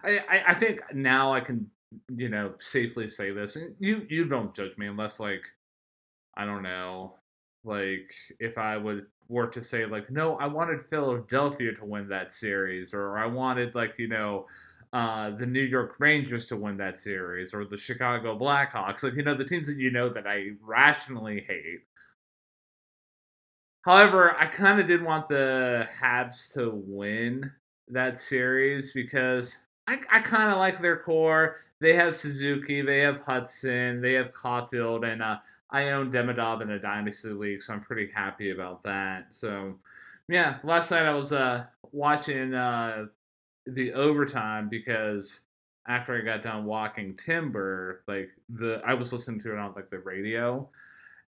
I think now I can, safely say this. And you don't judge me unless, like, I don't know, like, if I were to say, like, no, I wanted Philadelphia to win that series, or I wanted, like, the New York Rangers to win that series, or the Chicago Blackhawks, like, the teams that that I rationally hate. However, I kind of did want the Habs to win that series because I kind of like their core. They have Suzuki, they have Hudson, they have Caulfield, and I own Demidov in a dynasty league, so I'm pretty happy about that. So, yeah, last night I was watching the overtime because after I got done walking timber, like I was listening to it on like the radio,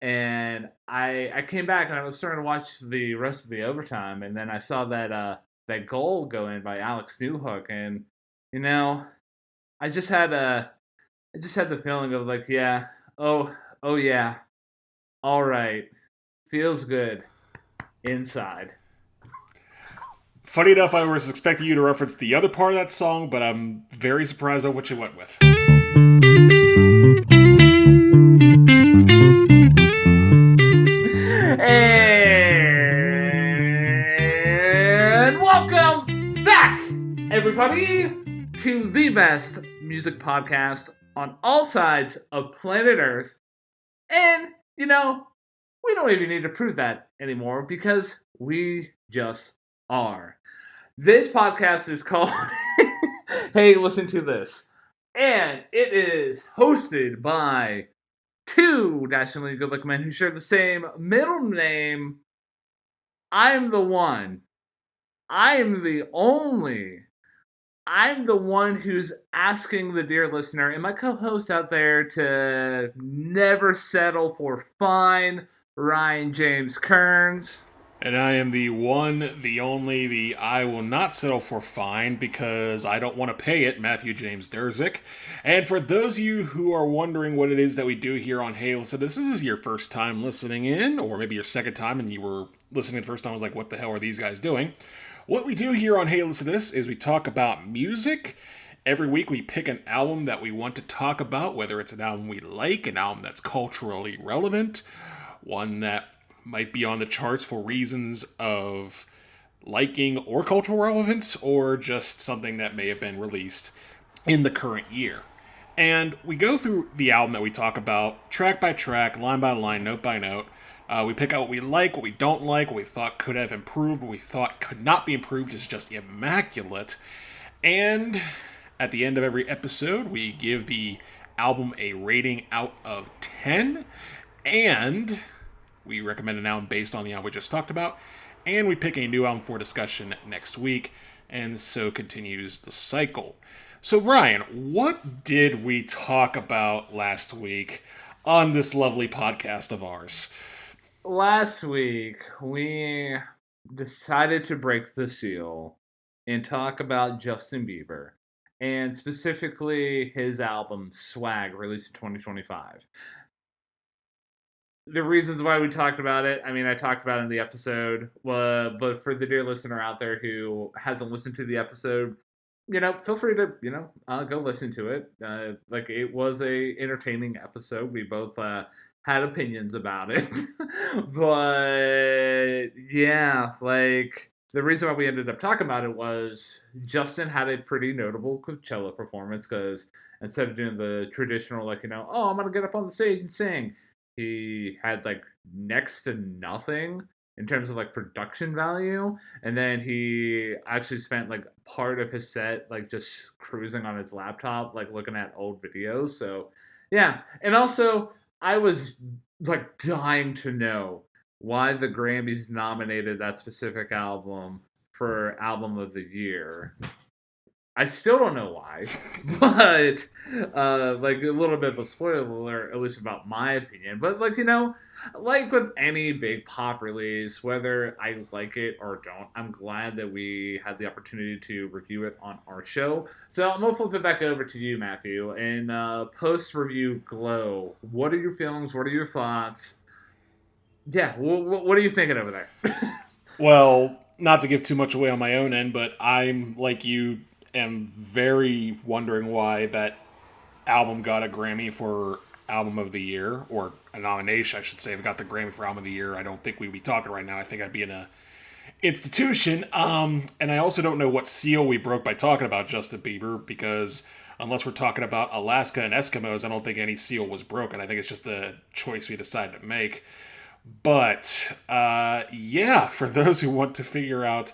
and I came back and I was starting to watch the rest of the overtime, and then I saw that goal go in by Alex Newhook, and you know I just had the feeling of like, yeah, oh yeah, all right, feels good inside. Funny enough, I was expecting you to reference the other part of that song, but I'm very surprised by what you went with. And welcome back, everybody, to the best music podcast on all sides of planet Earth. And, we don't even need to prove that anymore because we just are. This podcast is called Hey, Listen to This. And it is hosted by two nationally good looking men who share the same middle name. I'm the one. I am the only. I'm the one who's asking the dear listener and my co host out there to never settle for fine, Ryan James Kearns. And I am the one, the only, the I will not settle for fine because I don't want to pay it, Matthew James Durzik. And for those of you who are wondering what it is that we do here on Hey Listen, this is your first time listening in, or maybe your second time and you were listening the first time, I was like, what the hell are these guys doing? What we do here on Hey Listen to This is we talk about music. Every week we pick an album that we want to talk about, whether it's an album we like, an album that's culturally relevant, one that might be on the charts for reasons of liking or cultural relevance, or just something that may have been released in the current year. And we go through the album that we talk about track by track, line by line, note by note. We pick out what we like, what we don't like, what we thought could have improved, what we thought could not be improved is just immaculate. And at the end of every episode, we give the album a rating out of 10. And we recommend an album based on the album we just talked about. And we pick a new album for discussion next week. And so continues the cycle. So, Ryan, what did we talk about last week on this lovely podcast of ours? Last week, we decided to break the seal and talk about Justin Bieber, and specifically his album Swag, released in 2025. The reasons why we talked about it, I mean, I talked about it in the episode, but for the dear listener out there who hasn't listened to the episode, feel free to, go listen to it. Like, it was a entertaining episode. We both had opinions about it. But yeah, like, the reason why we ended up talking about it was Justin had a pretty notable Coachella performance because instead of doing the traditional, like, oh, I'm going to get up on the stage and sing, he had like next to nothing in terms of like production value, and then he actually spent like part of his set like just cruising on his laptop, like looking at old videos. So yeah, and also I was like dying to know why the Grammys nominated that specific album for album of the year. I still don't know why, but like a little bit of a spoiler alert, at least about my opinion. But like like with any big pop release, whether I like it or don't, I'm glad that we had the opportunity to review it on our show. So I'm gonna flip it back over to you, Matthew. And post review glow, what are your feelings? What are your thoughts? Yeah, what are you thinking over there? Well, not to give too much away on my own end, but I'm like you. am very wondering why that album got a Grammy for Album of the Year, or a nomination, I should say. If it got the Grammy for Album of the Year, I don't think we'd be talking right now. I think I'd be in a institution. And I also don't know what seal we broke by talking about Justin Bieber, because unless we're talking about Alaska and Eskimos, I don't think any seal was broken. I think it's just a choice we decided to make. But yeah, for those who want to figure out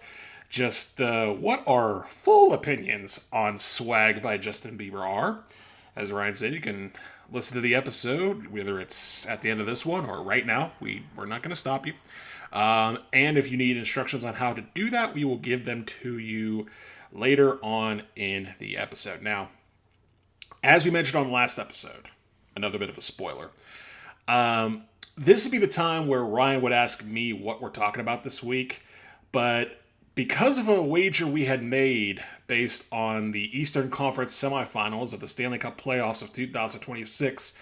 just what our full opinions on Swag by Justin Bieber are, as Ryan said, you can listen to the episode, whether it's at the end of this one or right now. We're not going to stop you. And if you need instructions on how to do that, we will give them to you later on in the episode. Now, as we mentioned on the last episode, another bit of a spoiler, this would be the time where Ryan would ask me what we're talking about this week, but because of a wager we had made based on the Eastern Conference semifinals of the Stanley Cup playoffs of 2026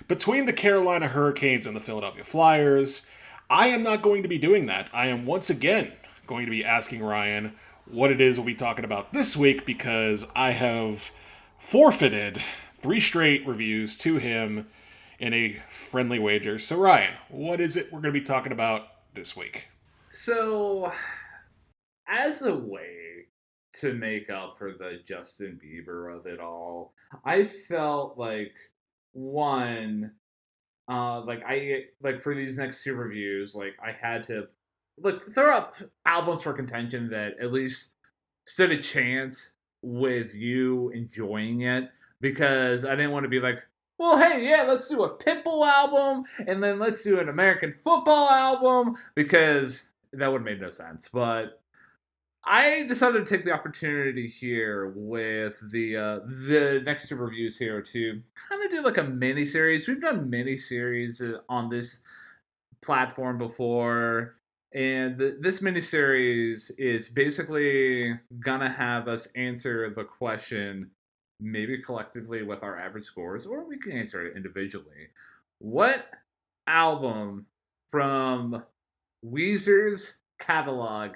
between the Carolina Hurricanes and the Philadelphia Flyers, I am not going to be doing that. I am once again going to be asking Ryan what it is we'll be talking about this week, because I have forfeited 3 straight reviews to him in a friendly wager. So Ryan, what is it we're going to be talking about this week? So, as a way to make up for the Justin Bieber of it all, I felt like one, for these next 2 reviews, like I had to throw up albums for contention that at least stood a chance with you enjoying it, because I didn't want to be like, well, hey, yeah, let's do a Pitbull album and then let's do an American football album, because that would have made no sense. But I decided to take the opportunity here with the next 2 reviews here to kind of do like a mini series. We've done mini series on this platform before, and this mini series is basically gonna have us answer the question, maybe collectively with our average scores, or we can answer it individually. What album from Weezer's catalog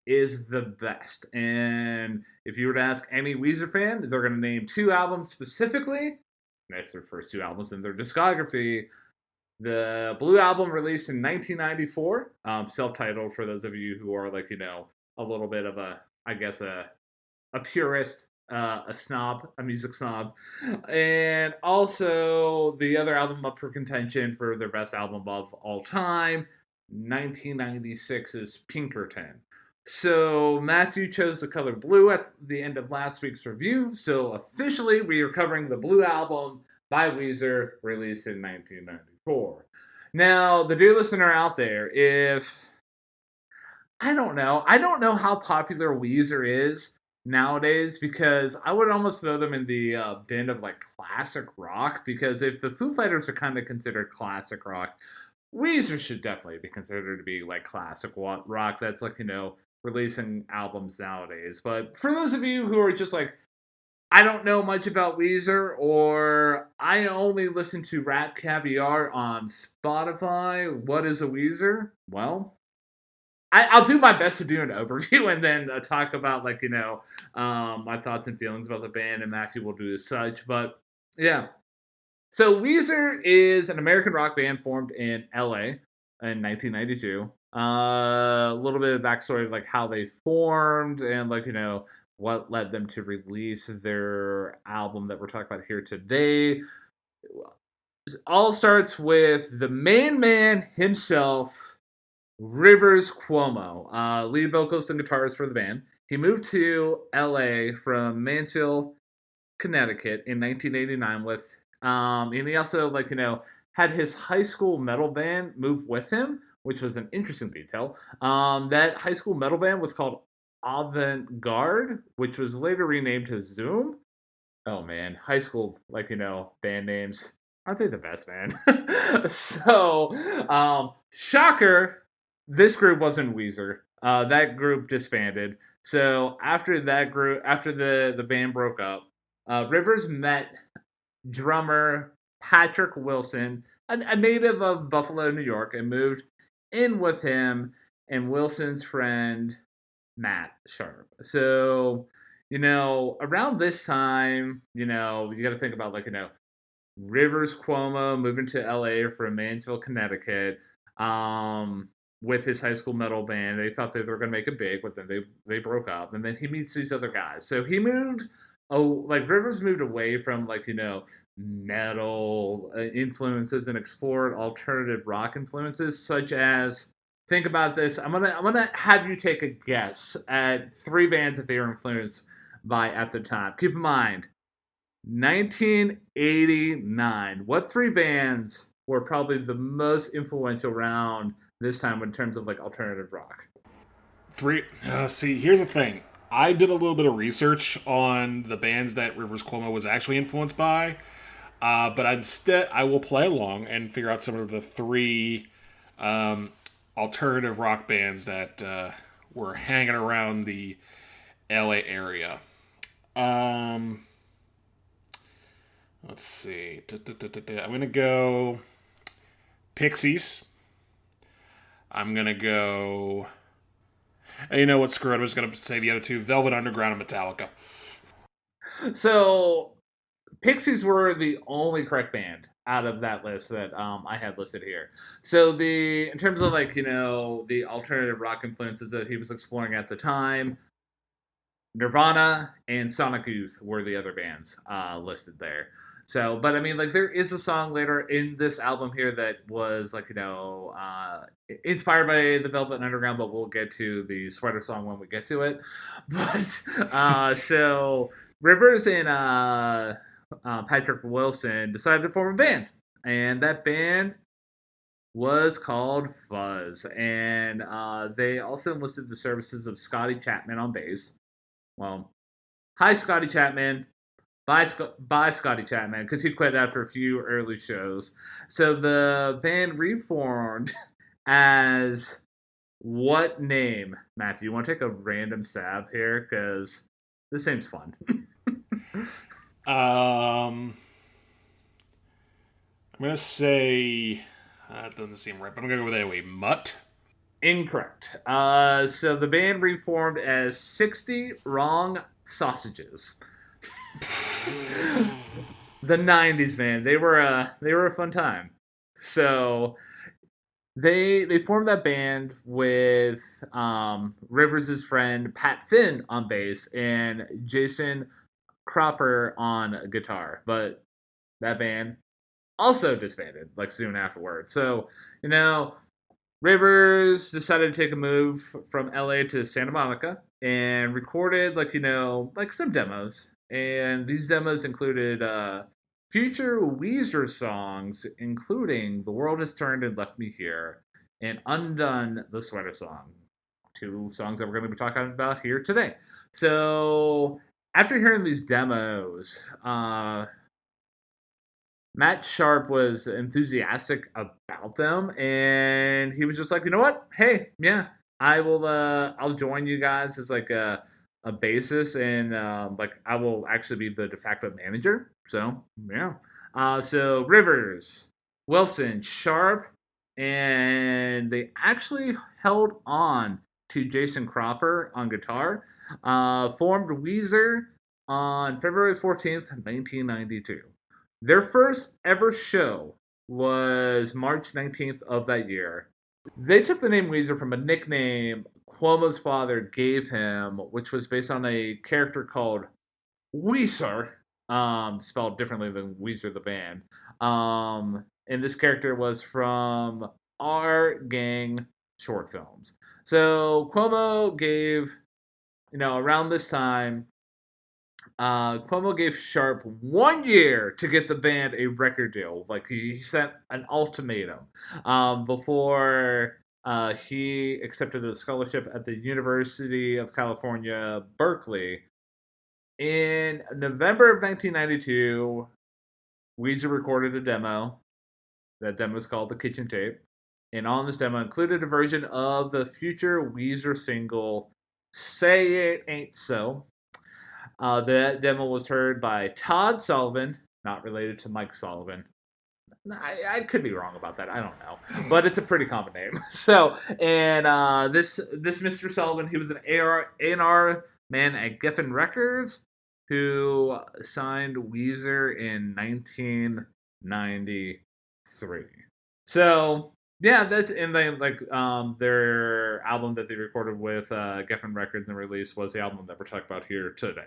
is the best? And if you were to ask any Weezer fan, they're going to name 2 albums specifically. That's their first 2 albums in their discography. The Blue Album, released in 1994, self-titled for those of you who are a little bit of a purist, a snob, a music snob. And also the other album up for contention for their best album of all time, 1996's Pinkerton. So Matthew chose the color blue at the end of last week's review. So officially, we are covering the Blue Album by Weezer, released in 1994. Now, the dear listener out there, if I don't know how popular Weezer is nowadays, because I would almost throw them in the bin of classic rock. Because if the Foo Fighters are kind of considered classic rock, Weezer should definitely be considered to be classic rock that's releasing albums nowadays. But for those of you who are just I don't know much about Weezer, or I only listen to Rap Caviar on Spotify, what is a Weezer? Well, I'll do my best to do an overview and then talk about my thoughts and feelings about the band, and Matthew will do as such. But yeah, so Weezer is an American rock band formed in LA in 1992. A little bit of backstory of how they formed, and what led them to release their album that we're talking about here today. It all starts with the main man himself, Rivers Cuomo, lead vocalist and guitarist for the band. He moved to LA from Mansfield, Connecticut in 1989 with, and he also had his high school metal band move with him, which was an interesting detail. That high school metal band was called Avant Garde, which was later renamed to Zoom. Oh man, high school band names, aren't they the best, man? So, shocker, this group wasn't Weezer. That group disbanded. So after the band broke up, Rivers met drummer Patrick Wilson, a native of Buffalo, New York, and moved in with him and Wilson's friend Matt Sharp. So, around this time, you got to think about Rivers Cuomo moving to LA from Mansfield, Connecticut, um, with his high school metal band. They thought they were going to make it big, but then they broke up. And then he meets these other guys. So he moved, Rivers moved away from metal influences and explored alternative rock influences, such as. Think about this. I'm gonna have you take a guess at three bands that they were influenced by at the time. Keep in mind, 1989. What three bands were probably the most influential around this time in terms of alternative rock? Three. See, here's the thing. I did a little bit of research on the bands that Rivers Cuomo was actually influenced by, but instead I will play along and figure out some of the three um, alternative rock bands that were hanging around the LA area. Um, let's see. I'm gonna go Pixies. I'm gonna go. You know what? Screw it. I'm just gonna say the other two: Velvet Underground and Metallica. So, Pixies were the only correct band out of that list that I had listed here. So in terms of the alternative rock influences that he was exploring at the time, Nirvana and Sonic Youth were the other bands listed there. So, but I mean, there is a song later in this album here that was inspired by the Velvet Underground, but we'll get to the Sweater song when we get to it. But so Rivers and Patrick Wilson decided to form a band, and that band was called Fuzz, and they also enlisted the services of Scotty Chapman on bass. Well, hi Scotty Chapman. Bye Scotty Chapman, because he quit after a few early shows. So the band reformed as what name? Matthew, you want to take a random stab here? Because this seems fun. I'm gonna say that doesn't seem right, but I'm gonna go with it anyway. Mutt. Incorrect. So the band reformed as 60 Wrong Sausages. The 90s, man. They were a fun time. So they formed that band with Rivers' friend Pat Finn on bass and Jason Cropper on guitar. But that band also disbanded soon afterwards. So, Rivers decided to take a move from LA to Santa Monica and recorded some demos. And these demos included future Weezer songs, including The World Has Turned and Left Me Here and Undone, the Sweater song. Two songs that we're going to be talking about here today. So after hearing these demos, Matt Sharp was enthusiastic about them, and he was just like, you know what? Hey, yeah, I will. I'll join you guys as a bassist, and I will actually be the de facto manager. So yeah. So Rivers, Wilson, Sharp, and they actually held on to Jason Cropper on guitar. Formed Weezer on February 14th, 1992. Their first ever show was March 19th of that year. They took the name Weezer from a nickname Cuomo's father gave him, which was based on a character called Weezer, spelled differently than Weezer the band. And this character was from Our Gang short films. So Cuomo gave, around this time, Cuomo gave Sharp 1 year to get the band a record deal. He sent an ultimatum before he accepted a scholarship at the University of California, Berkeley. In November of 1992, Weezer recorded a demo. That demo is called The Kitchen Tape. And on this demo included a version of the future Weezer single, Say It Ain't So. That demo was heard by Todd Sullivan, not related to Mike Sullivan. I could be wrong about that. I don't know, but it's a pretty common name. So, and this Mr. Sullivan, he was an A&R man at Geffen Records, who signed Weezer in 1993. So yeah, that's in the their album that they recorded with Geffen Records and released was the album that we're talking about here today.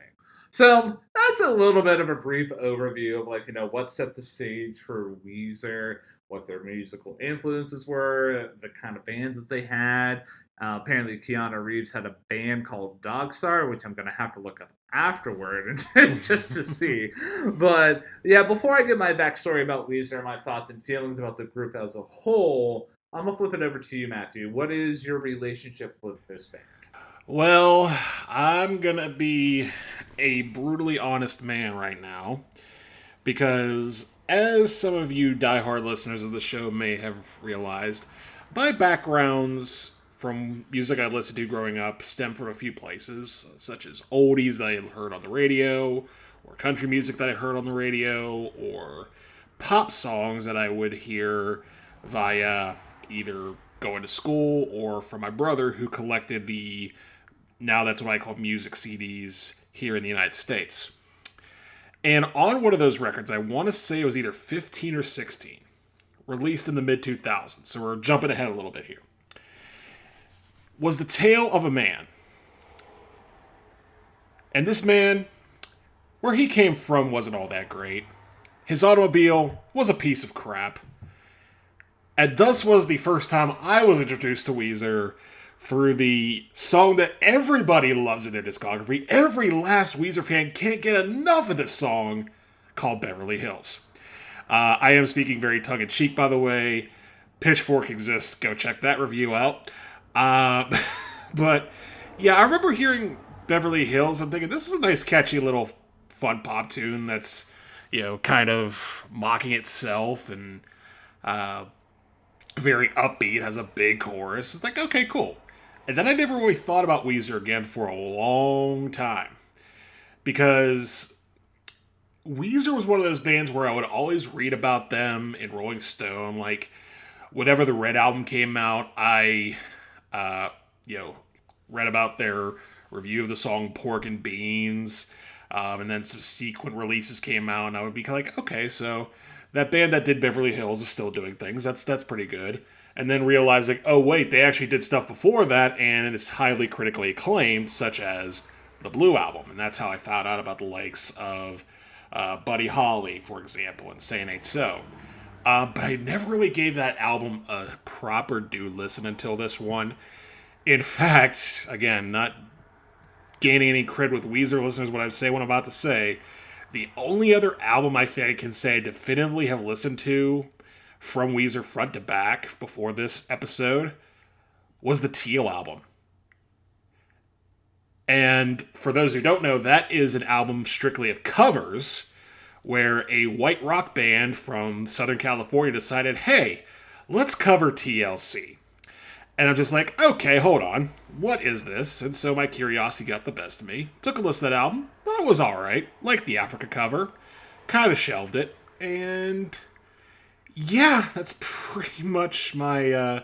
So that's a little bit of a brief overview of what set the stage for Weezer, what their musical influences were, the kind of bands that they had. Apparently, Keanu Reeves had a band called Dogstar, which I'm going to have to look up afterward just to see. But yeah, before I give my backstory about Weezer, my thoughts and feelings about the group as a whole, I'm going to flip it over to you, Matthew. What is your relationship with this band? Well, I'm going to be a brutally honest man right now because, as some of you diehard listeners of the show may have realized, my backgrounds from music I listened to growing up stem from a few places, such as oldies that I had heard on the radio, or country music that I heard on the radio, or pop songs that I would hear via either going to school or from my brother who collected the, now that's what I call music CDs here in the United States. And on one of those records, I want to say it was either 15 or 16, released in the mid 2000s, so we're jumping ahead a little bit here, was The Tale of a Man. And this man, where he came from wasn't all that great. His automobile was a piece of crap. And thus was the first time I was introduced to Weezer through the song that everybody loves in their discography. Every last Weezer fan can't get enough of this song, called Beverly Hills. I am speaking very tongue-in-cheek, by the way. Pitchfork exists. Go check that review out. But yeah, I remember hearing Beverly Hills. I'm thinking, this is a nice, catchy little fun pop tune that's, kind of mocking itself and very upbeat, has a big chorus. It's like, okay, cool. And then I never really thought about Weezer again for a long time. Because Weezer was one of those bands where I would always read about them in Rolling Stone. Like, whenever the Red Album came out, I, read about their review of the song Pork and Beans. And then some sequent releases came out, and I would be kind of like, okay, so that band that did Beverly Hills is still doing things. That's pretty good. And then realizing, oh wait, they actually did stuff before that, and it's highly critically acclaimed, such as the Blue Album. And that's how I found out about the likes of Buddy Holly, for example, and Saying Ain't So. But I never really gave that album a proper due listen until this one. In fact, again, not gaining any credit with Weezer listeners when I'm about to say, the only other album I think I can say I definitively have listened to from Weezer front to back before this episode was the Teal album. And for those who don't know, that is an album strictly of covers where a white rock band from Southern California decided, hey, let's cover TLC. And I'm just like, okay, hold on. What is this? And so my curiosity got the best of me. Took a listen to that album. Thought it was alright. Liked the Africa cover. Kind of shelved it. And yeah, that's pretty much my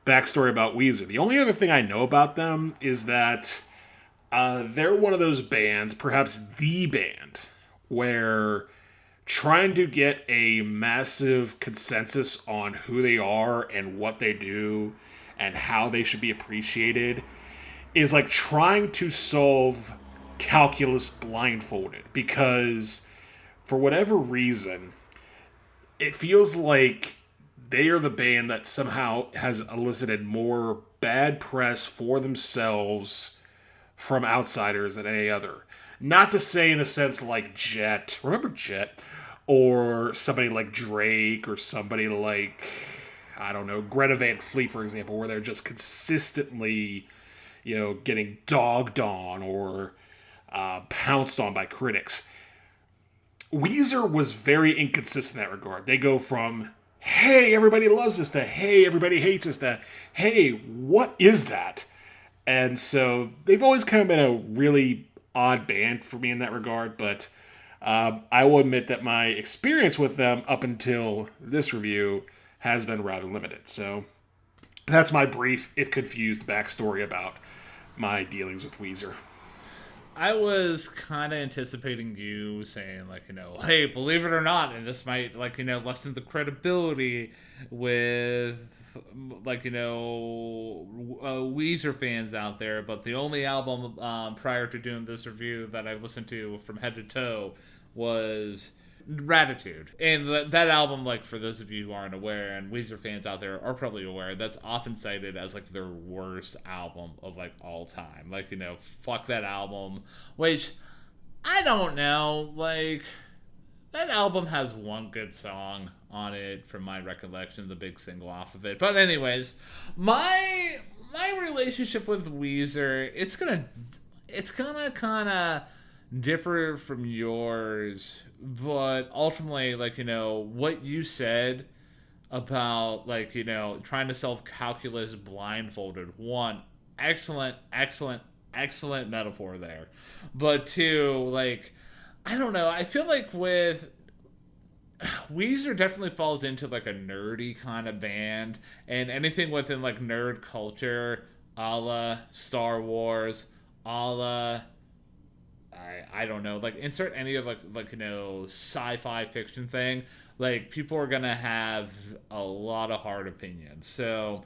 backstory about Weezer. The only other thing I know about them is that they're one of those bands, perhaps the band, where trying to get a massive consensus on who they are and what they do and how they should be appreciated is like trying to solve calculus blindfolded, because for whatever reason, it feels like they are the band that somehow has elicited more bad press for themselves from outsiders than any other. Not to say in a sense like Jet, remember Jet? Or somebody like Drake, or somebody like, I don't know, Greta Van Fleet, for example, where they're just consistently, getting dogged on or pounced on by critics. Weezer was very inconsistent in that regard. They go from, hey, everybody loves this, to, hey, everybody hates this, to, hey, what is that? And so they've always kind of been a really odd band for me in that regard, but I will admit that my experience with them up until this review has been rather limited. So that's my brief, if confused, backstory about my dealings with Weezer. I was kind of anticipating you saying, like, hey, believe it or not, and this might, like, lessen the credibility with, like, Weezer fans out there. But the only album prior to doing this review that I've listened to from head to toe was Gratitude. And that album, like, for those of you who aren't aware, and Weezer fans out there are probably aware, that's often cited as, like, their worst album of, like, all time. Like, fuck that album. Which, I don't know. Like, that album has one good song on it, from my recollection, the big single off of it. But, anyways, my relationship with Weezer, it's gonna kind of differ from yours, but ultimately, like, what you said about, like, trying to self calculus blindfolded. One, excellent, excellent, excellent metaphor there. But two, like, I don't know. I feel like with Weezer definitely falls into like a nerdy kind of band, and anything within like nerd culture, a la Star Wars, a la I don't know, like insert any of like sci-fi fiction thing, like people are gonna have a lot of hard opinions. So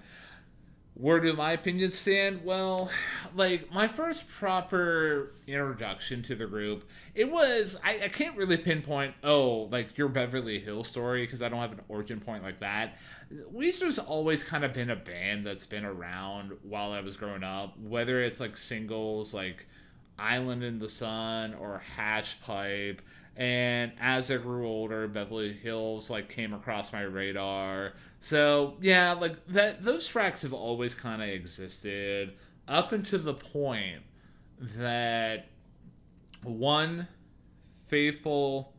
where do my opinions stand? Well, like my first proper introduction to the group, it was I can't really pinpoint, oh, like your Beverly Hills story, because I don't have an origin point like that. Weezer's always kind of been a band that's been around while I was growing up, whether it's like singles like Island in the Sun or Hash Pipe. And as I grew older, Beverly Hills like came across my radar. So yeah, like that those tracks have always kind of existed up until the point that one faithful,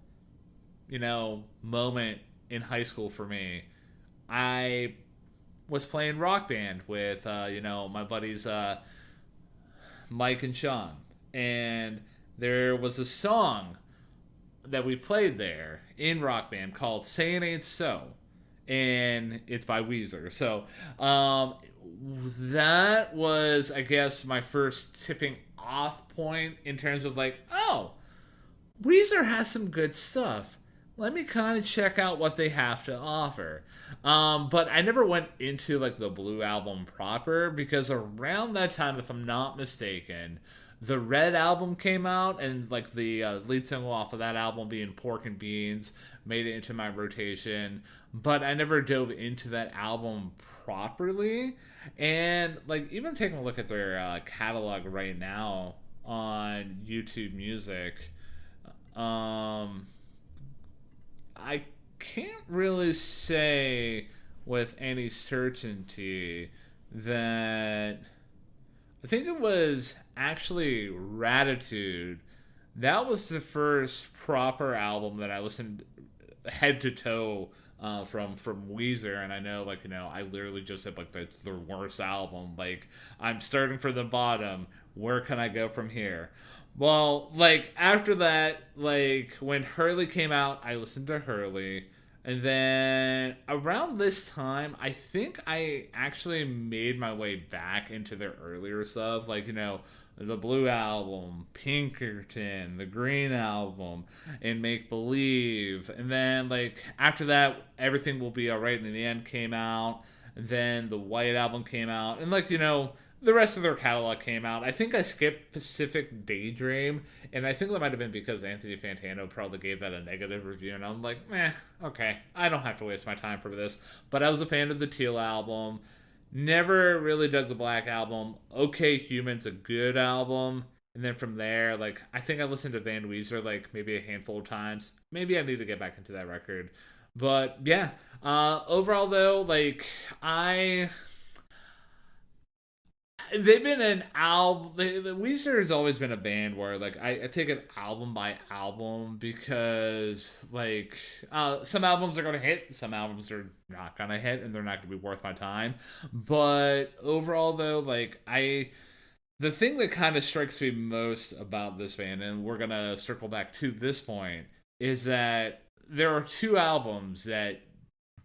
moment in high school for me. I was playing Rock Band with my buddies Mike and Sean, and there was a song that we played there in Rock Band called "Say It Ain't So," and it's by Weezer. So that was, I guess, my first tipping off point in terms of like, oh, Weezer has some good stuff. Let me kind of check out what they have to offer. But I never went into like the Blue album proper, because around that time, if I'm not mistaken, the Red album came out, and like the lead single off of that album being Pork and Beans made it into my rotation. But I never dove into that album properly. And like even taking a look at their catalog right now on YouTube Music, um, I can't really say with any certainty that I think it was actually Ratitude. That was the first proper album that I listened head to toe from Weezer, and I know, like, I literally just said like that's the worst album. Like, I'm starting from the bottom. Where can I go from here? Well, like after that, like when Hurley came out, I listened to Hurley. And then around this time, I think I actually made my way back into their earlier stuff, like, the Blue album, Pinkerton, the Green album, and Make Believe. And then, like, after that, Everything Will Be Alright in the End came out. And then the White album came out. And, like, the rest of their catalog came out. I think I skipped Pacific Daydream, and I think that might have been because Anthony Fantano probably gave that a negative review, and I'm like, okay, I don't have to waste my time for this. But I was a fan of the Teal album. Never really dug the Black album. Okay Human's a good album. And then from there, like, I think I listened to Van Weezer, like, maybe a handful of times. Maybe I need to get back into that record. But, yeah. Overall, though, like, they've been an album. The Weezer has always been a band where like I take it album by album, because like some albums are gonna hit, some albums are not gonna hit, and they're not gonna be worth my time. But overall, though, like the thing that kind of strikes me most about this band, and we're gonna circle back to this point, is that there are two albums that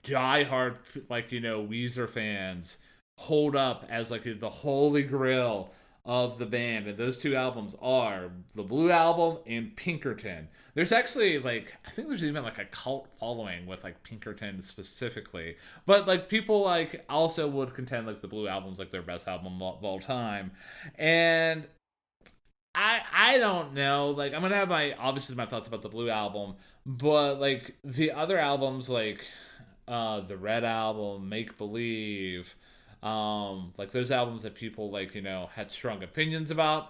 diehard, like, Weezer fans hold up as like the holy grail of the band, and those two albums are the Blue Album and Pinkerton. There's actually like I think there's even like a cult following with like Pinkerton specifically, but like people like also would contend like the Blue Album's like their best album of all time, and I don't know. Like I'm gonna have my thoughts about the Blue Album, but like the other albums the Red Album, Make Believe, like those albums that people had strong opinions about.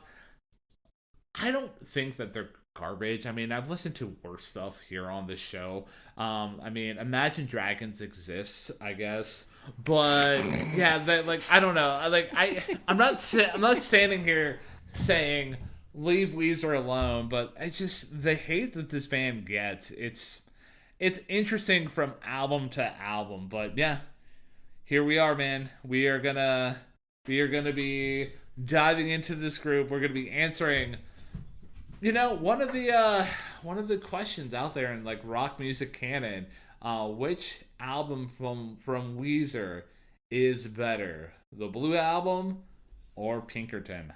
I don't think that they're garbage. I mean, I've listened to worse stuff here on this show. I mean, Imagine Dragons exists, I guess, but yeah, that like I don't know. I'm not standing here saying leave Weezer alone, but I just the hate that this band gets. It's interesting from album to album, but yeah, here we are, man. We are gonna be diving into this group. We're gonna be answering, one of the questions out there in like rock music canon. Which album from Weezer is better, the Blue Album or Pinkerton?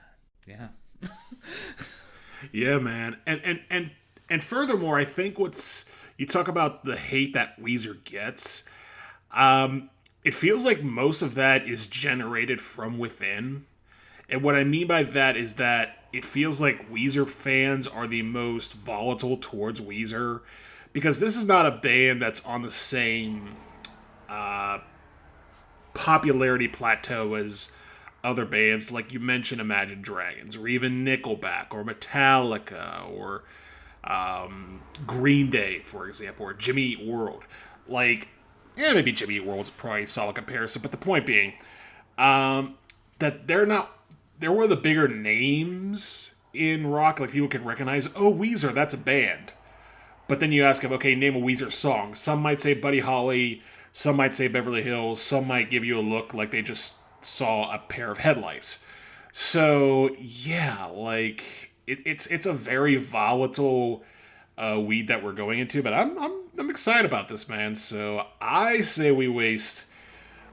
Yeah. Yeah, man. And furthermore, I think what's you talk about the hate that Weezer gets. It feels like most of that is generated from within. And what I mean by that is that it feels like Weezer fans are the most volatile towards Weezer, because this is not a band that's on the same popularity plateau as other bands, like you mentioned Imagine Dragons, or even Nickelback, or Metallica, or Green Day, for example, or Jimmy Eat World. Like, yeah, maybe Jimmy Eat World's probably a solid comparison, but the point being that they're one of the bigger names in rock. Like, people can recognize, oh, Weezer, that's a band. But then you ask them, okay, name a Weezer song. Some might say Buddy Holly, some might say Beverly Hills, some might give you a look like they just saw a pair of headlights. So yeah, like it's a very volatile weed that we're going into, but I'm excited about this, man. So I say we waste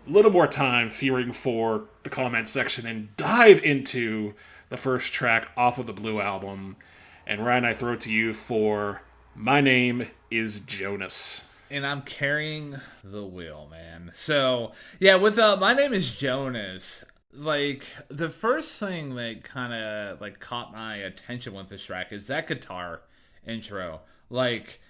a little more time fearing for the comment section and dive into the first track off of the Blue Album. And Ryan, I throw it to you for My Name Is Jonas. And I'm carrying the wheel, man. So, yeah, with My Name Is Jonas, like, the first thing that kind of, like, caught my attention with this track is that guitar intro. Like,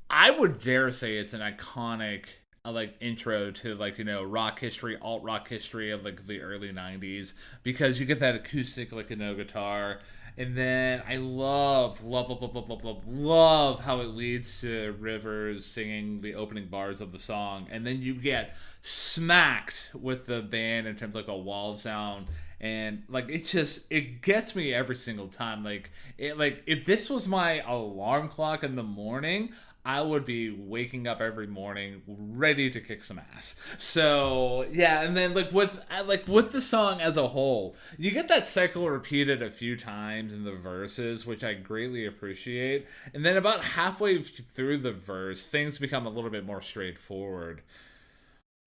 I would dare say it's an iconic, like, intro to, like, rock history, alt-rock history of, like, the early 90s, because you get that acoustic, like, guitar. And then I love how it leads to Rivers singing the opening bars of the song. And then you get smacked with the band in terms of like a wall of sound. And like it gets me every single time. Like if this was my alarm clock in the morning, I would be waking up every morning ready to kick some ass. So yeah, and then like with the song as a whole, you get that cycle repeated a few times in the verses, which I greatly appreciate. And then about halfway through the verse, things become a little bit more straightforward.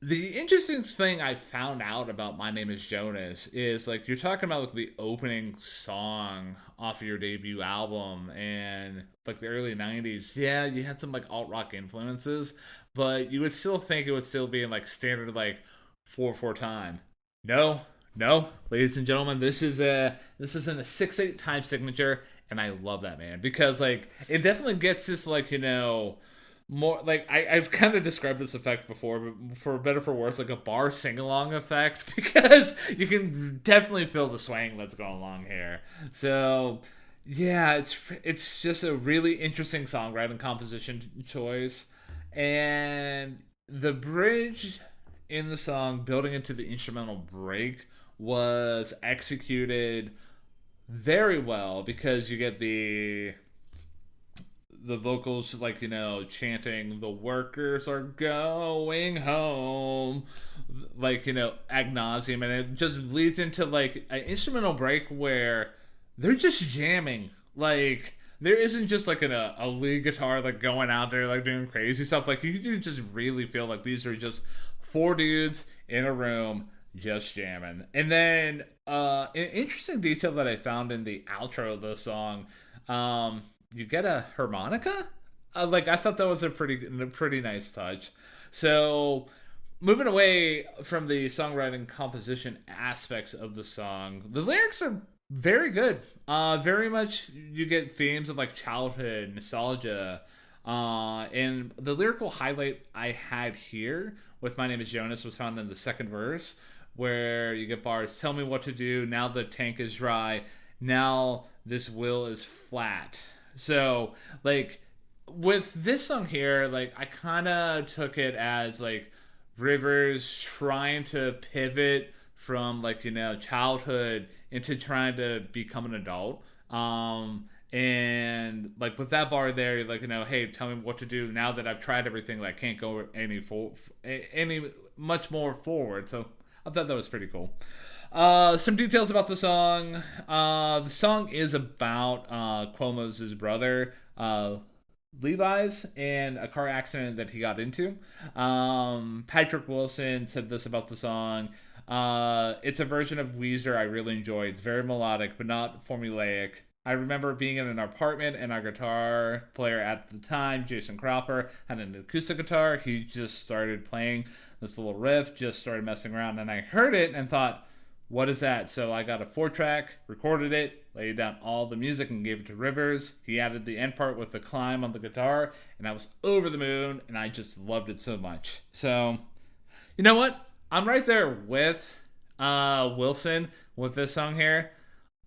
The interesting thing I found out about My Name Is Jonas is like you're talking about like the opening song off of your debut album and like the early 90s. Yeah, you had some like alt rock influences, but you would still think it would still be in like standard like 4/4 time. No, ladies and gentlemen, this is in a 6/8 time signature, and I love that, man, because like it definitely gets this like more like I've kind of described this effect before, but for better for worse, like a bar sing-along effect, because you can definitely feel the swaying that's going along here. So yeah, it's just a really interesting songwriting composition choice, and the bridge in the song building into the instrumental break was executed very well, because you get the vocals like chanting "the workers are going home," like ad nauseum, and it just leads into like an instrumental break where they're just jamming. Like there isn't just like a lead guitar like going out there like doing crazy stuff. Like you can just really feel like these are just four dudes in a room just jamming. And then an interesting detail that I found in the outro of the song, you get a harmonica. Like I thought that was a pretty nice touch. So moving away from the songwriting composition aspects of the song, the lyrics are very good. Very much you get themes of like childhood nostalgia. And the lyrical highlight I had here with My Name Is Jonas was found in the second verse, where you get bars, tell me what to do, now the tank is dry, now this will is flat. So, like, with this song here, like, I kind of took it as, like, Rivers trying to pivot from, like, childhood into trying to become an adult. And like with that bar there, like hey, tell me what to do now that I've tried everything. Like can't go any much more forward. So I thought that was pretty cool. Some details about the song. The song is about Cuomo's brother, Levi's, and a car accident that he got into. Patrick Wilson said this about the song. It's a version of Weezer I really enjoy. It's very melodic, but not formulaic. I remember being in an apartment and our guitar player at the time, Jason Cropper, had an acoustic guitar. He just started playing this little riff, just started messing around, and I heard it and thought, what is that? So I got a 4-track, recorded it, laid down all the music and gave it to Rivers. He added the end part with the climb on the guitar, and I was over the moon, and I just loved it so much. So, you know what? I'm right there with Wilson with this song here.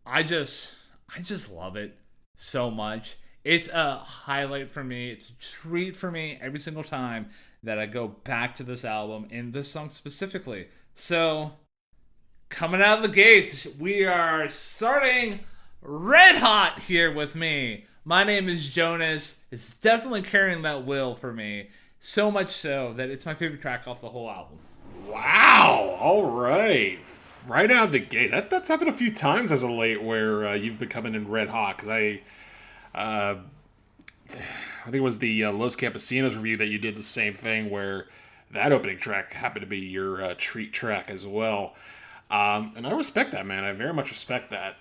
I just love it so much. It's a highlight for me. It's a treat for me every single time that I go back to this album and this song specifically. So, coming out of the gates, we are starting red hot here with me. My Name Is Jonas. It's definitely carrying that will for me. So much so that it's my favorite track off the whole album. Wow. All right. Right out of the gate. That's happened a few times as of late where you've been coming in red hot. Because I think it was the Los Campesinos review that you did the same thing where that opening track happened to be your treat track as well. And I respect that, man. I very much respect that.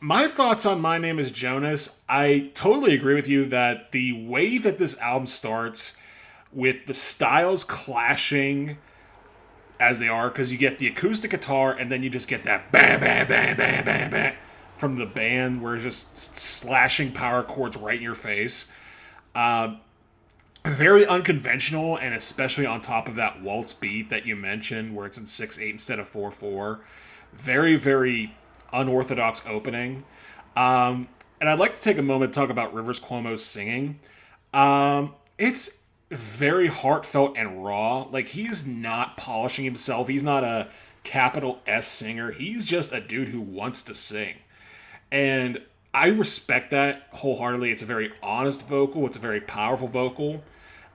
My thoughts on My Name Is Jonas, I totally agree with you that the way that this album starts with the styles clashing as they are, because you get the acoustic guitar and then you just get that bam, bam, bam, bam, bam, bam from the band where it's just slashing power chords right in your face. Very unconventional, and especially on top of that waltz beat that you mentioned where it's in 6/8 instead of 4/4. Very, very unorthodox opening. And I'd like to take a moment to talk about Rivers Cuomo's singing. It's very heartfelt and raw. Like, he's not polishing himself. He's not a capital S singer. He's just a dude who wants to sing. And I respect that wholeheartedly. It's a very honest vocal. It's a very powerful vocal.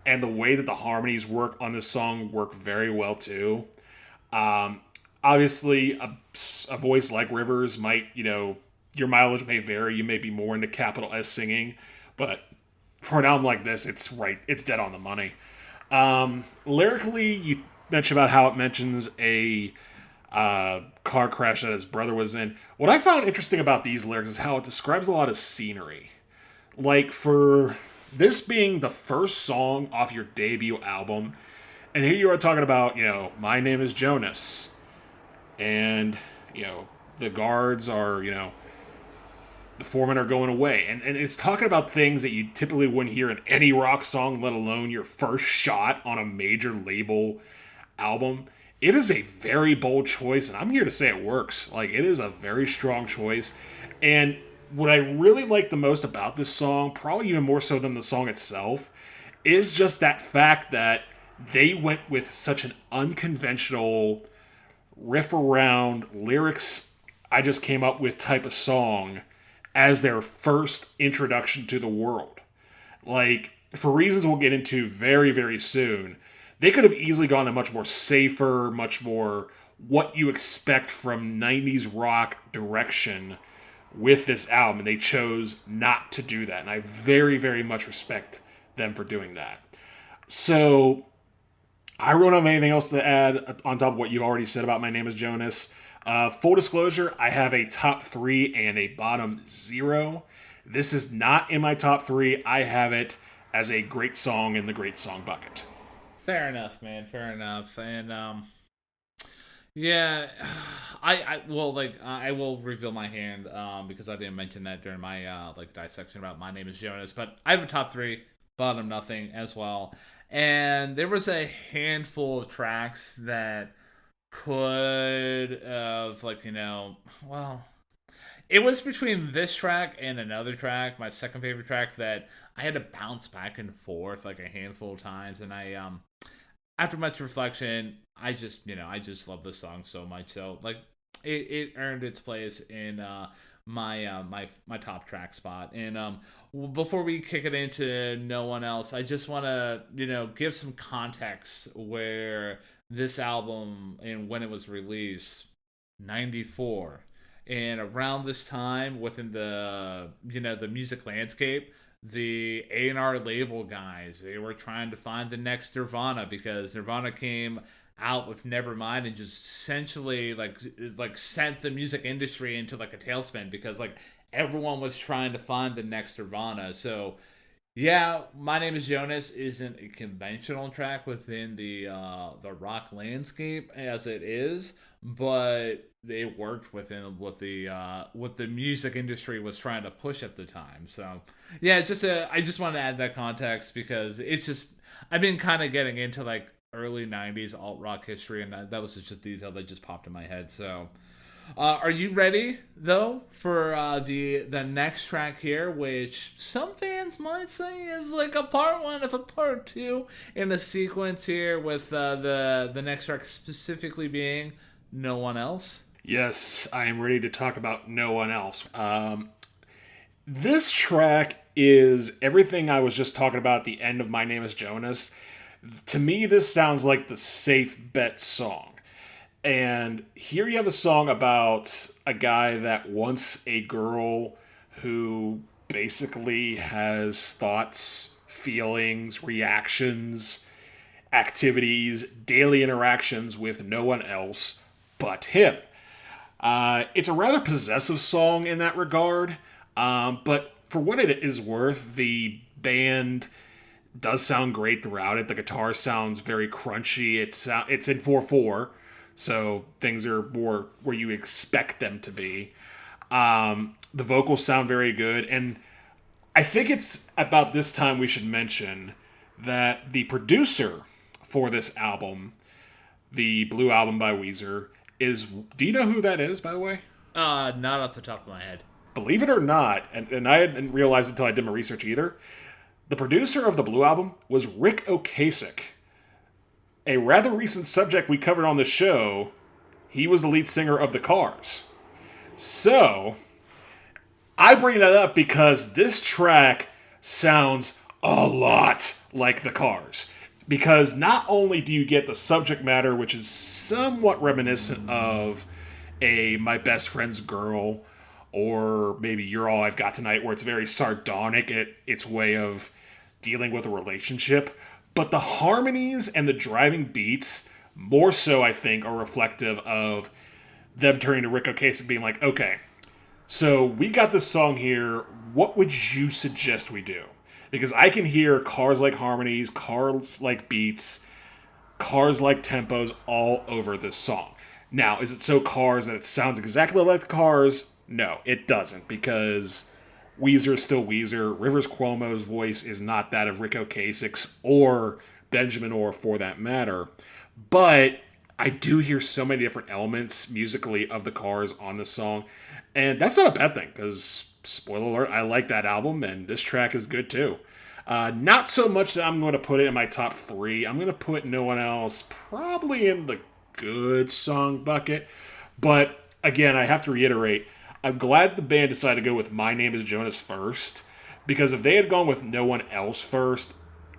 And the way that the harmonies work on this song work very well, too. Obviously, a voice like Rivers might, your mileage may vary. You may be more into capital S singing. But for an album like this, it's dead on the money. Lyrically, you mentioned about how it mentions a car crash that his brother was in. What I found interesting about these lyrics is how it describes a lot of scenery. Like, for this being the first song off your debut album, and here you are talking about, My Name Is Jonas, and, the guards are, the foremen are going away. And it's talking about things that you typically wouldn't hear in any rock song, let alone your first shot on a major label album. It is a very bold choice, and I'm here to say it works. Like, it is a very strong choice. And what I really like the most about this song, probably even more so than the song itself, is just that fact that they went with such an unconventional riff around lyrics I just came up with type of song as their first introduction to the world. Like, for reasons we'll get into very, very soon, they could have easily gone a much more safer, much more what you expect from 90s rock direction with this album, and they chose not to do that. And I very, very much respect them for doing that. So, I really don't have anything else to add on top of what you already said about My Name Is Jonas. Full disclosure, I have a top 3 and a bottom 0. This is not in my top 3. I have it as a great song in the great song bucket. Fair enough, man. Fair enough. And yeah, I well, like I will reveal my hand because I didn't mention that during my like dissection about My Name Is Jonas, but I have a top three, bottom nothing as well. And there was a handful of tracks that could have like well, it was between this track and another track, my second favorite track, that I had to bounce back and forth like a handful of times, and I after much reflection, I just love this song so much. So like, it earned its place in my top track spot. And before we kick it into No One Else, I just want to give some context where this album and when it was released, 94, and around this time within the the music landscape, the A&R label guys, they were trying to find the next Nirvana because Nirvana came out with Nevermind and just essentially like sent the music industry into like a tailspin because like everyone was trying to find the next Nirvana. So yeah, My Name Is Jonas isn't a conventional track within the rock landscape as it is, but it worked within what the music industry was trying to push at the time. So yeah, I just want to add that context because it's just I've been kind of getting into like early '90s alt rock history, and that was just a detail that just popped in my head. So are you ready though for the next track here, which some fans might say is like a part one of a part two in the sequence here, with the next track specifically being No One Else? Yes, I am ready to talk about No One Else. This track is everything I was just talking about at the end of My Name Is Jonas. To me, this sounds like the safe bet song. And here you have a song about a guy that wants a girl who basically has thoughts, feelings, reactions, activities, daily interactions with no one else but him. It's a rather possessive song in that regard, but for what it is worth, the band does sound great throughout it. The guitar sounds very crunchy. It's in 4/4, so things are more where you expect them to be. The vocals sound very good, and I think it's about this time we should mention that the producer for this album, the Blue Album by Weezer, is... Do you know who that is, by the way? Not off the top of my head. Believe it or not, and I didn't realize it until I did my research either, the producer of the Blue Album was Ric Ocasek. A rather recent subject we covered on the show, he was the lead singer of The Cars. So, I bring that up because this track sounds a lot like The Cars. Because not only do you get the subject matter, which is somewhat reminiscent of a My Best Friend's Girl, or maybe You're All I've Got Tonight, where it's very sardonic in its way of dealing with a relationship, but the harmonies and the driving beats, more so, I think, are reflective of them turning to Ric Ocasek being like, okay, so we got this song here, what would you suggest we do? Because I can hear cars like harmonies, cars like beats, cars like tempos all over this song. Now, is it so Cars that it sounds exactly like the Cars? No, it doesn't, because Weezer is still Weezer. Rivers Cuomo's voice is not that of Ric Ocasek's or Benjamin Orr for that matter. But I do hear so many different elements musically of the Cars on this song. And that's not a bad thing, because, spoiler alert, I like that album, and this track is good too. Not so much that I'm going to put it in my top 3. I'm going to put No One Else probably in the good song bucket. But, again, I have to reiterate, I'm glad the band decided to go with My Name Is Jonas first, because if they had gone with No One Else first,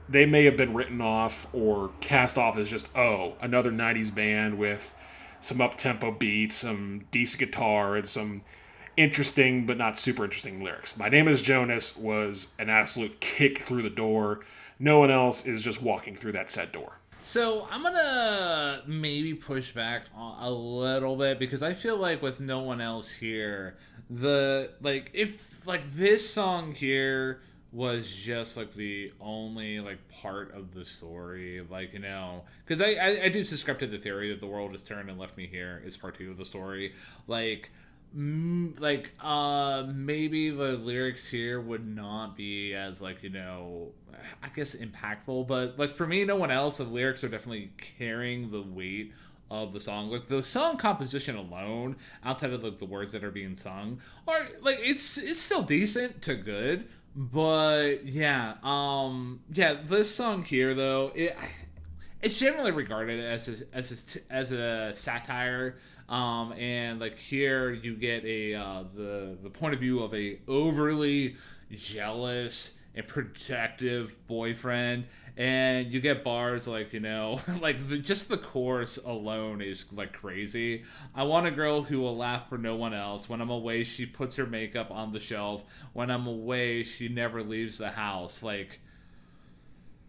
they may have been written off or cast off as just, oh, another 90s band with some up-tempo beats, some decent guitar, and some interesting but not super interesting lyrics. My Name Is Jonas was an absolute kick through the door. No One Else is just walking through that said door. So I'm gonna maybe push back a little bit because I feel like with no one else here, the like if like this song here was just like the only like part of the story, like because I do subscribe to the theory that the world has turned and left me here is part two of the story, like maybe the lyrics here would not be as like I guess impactful, but like for me no one else the lyrics are definitely carrying the weight of the song. Like the song composition alone outside of like the words that are being sung are like it's still decent to good, but yeah, this song here though it's generally regarded as a satire, and like here you get a the point of view of a overly jealous and protective boyfriend, and you get bars like like just the chorus alone is like crazy. I want a girl who will laugh for no one else. When I'm away she puts her makeup on the shelf. When I'm away she never leaves the house. Like,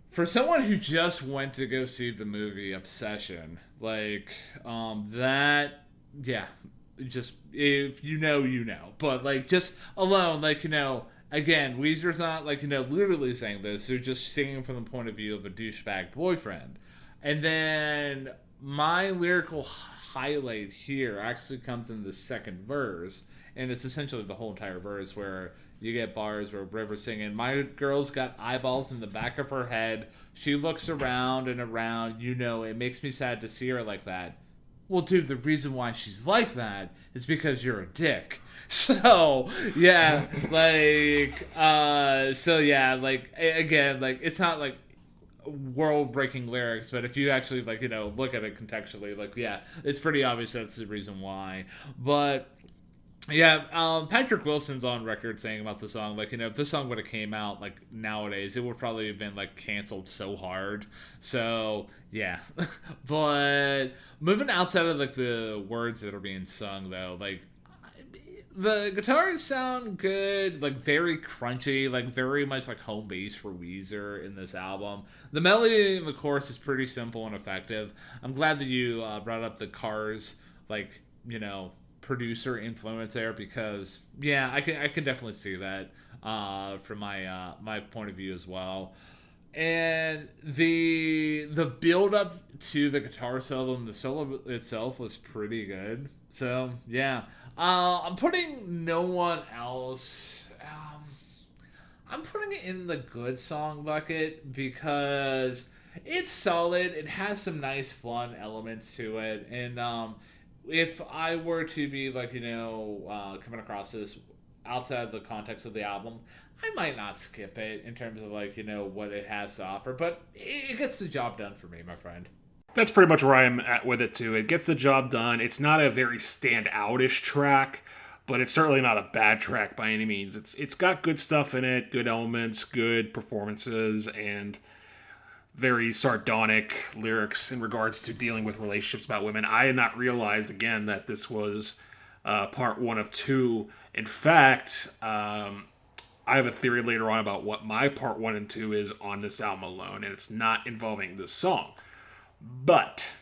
for someone who just went to go see the movie Obsession, like that, yeah, just if you know, but like just alone, like again, Weezer's not like literally saying this; they're just singing from the point of view of a douchebag boyfriend, and then my lyrical highlight here actually comes in the second verse, and it's essentially the whole entire verse where you get bars where River's singing, "My girl's got eyeballs in the back of her head. She looks around and around. It makes me sad to see her like that." Well, dude, the reason why she's like that is because you're a dick. So, yeah, like, again, like, it's not like world breaking lyrics, but if you actually, like, look at it contextually, like, yeah, it's pretty obvious that's the reason why. But yeah, Patrick Wilson's on record saying about the song, like, if this song would have came out, like, nowadays, it would probably have been, like, canceled so hard. So, yeah. But moving outside of, like, the words that are being sung, though, like, the guitars sound good, like, very crunchy, like, very much like home base for Weezer in this album. The melody in the chorus is pretty simple and effective. I'm glad that you brought up the Cars, like, producer influence there because I can definitely see that from my point of view as well. And the build up to the guitar solo and the solo itself was pretty good. So yeah, I'm putting no one else. I'm putting it in the good song bucket because it's solid. It has some nice fun elements to it, and if I were to be like coming across this outside of the context of the album, I might not skip it in terms of like what it has to offer, but it gets the job done for me, my friend. That's pretty much where I'm at with it too. It gets the job done. It's not a very standoutish track, but it's certainly not a bad track by any means. It's got good stuff in it, good elements, good performances, and very sardonic lyrics in regards to dealing with relationships about women. I had not realized, again, that this was part one of two. In fact, I have a theory later on about what my part one and two is on this album alone, and it's not involving this song. But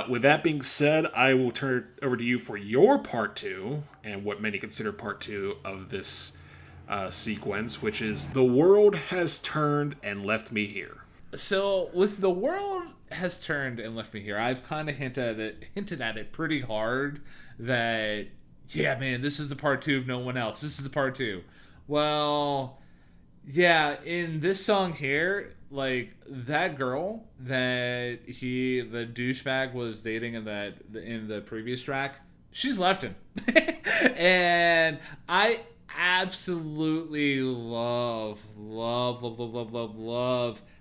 with that being said, I will turn it over to you for your part two, and what many consider part two of this sequence, which is "The World Has Turned and Left Me Here." So with "The World Has Turned and Left Me Here," I've kind of hinted at it pretty hard that yeah, man, this is the part two of No One Else. This is the part two. Well, yeah, in this song here, like that girl that the douchebag was dating in the previous track, she's left him, and I absolutely love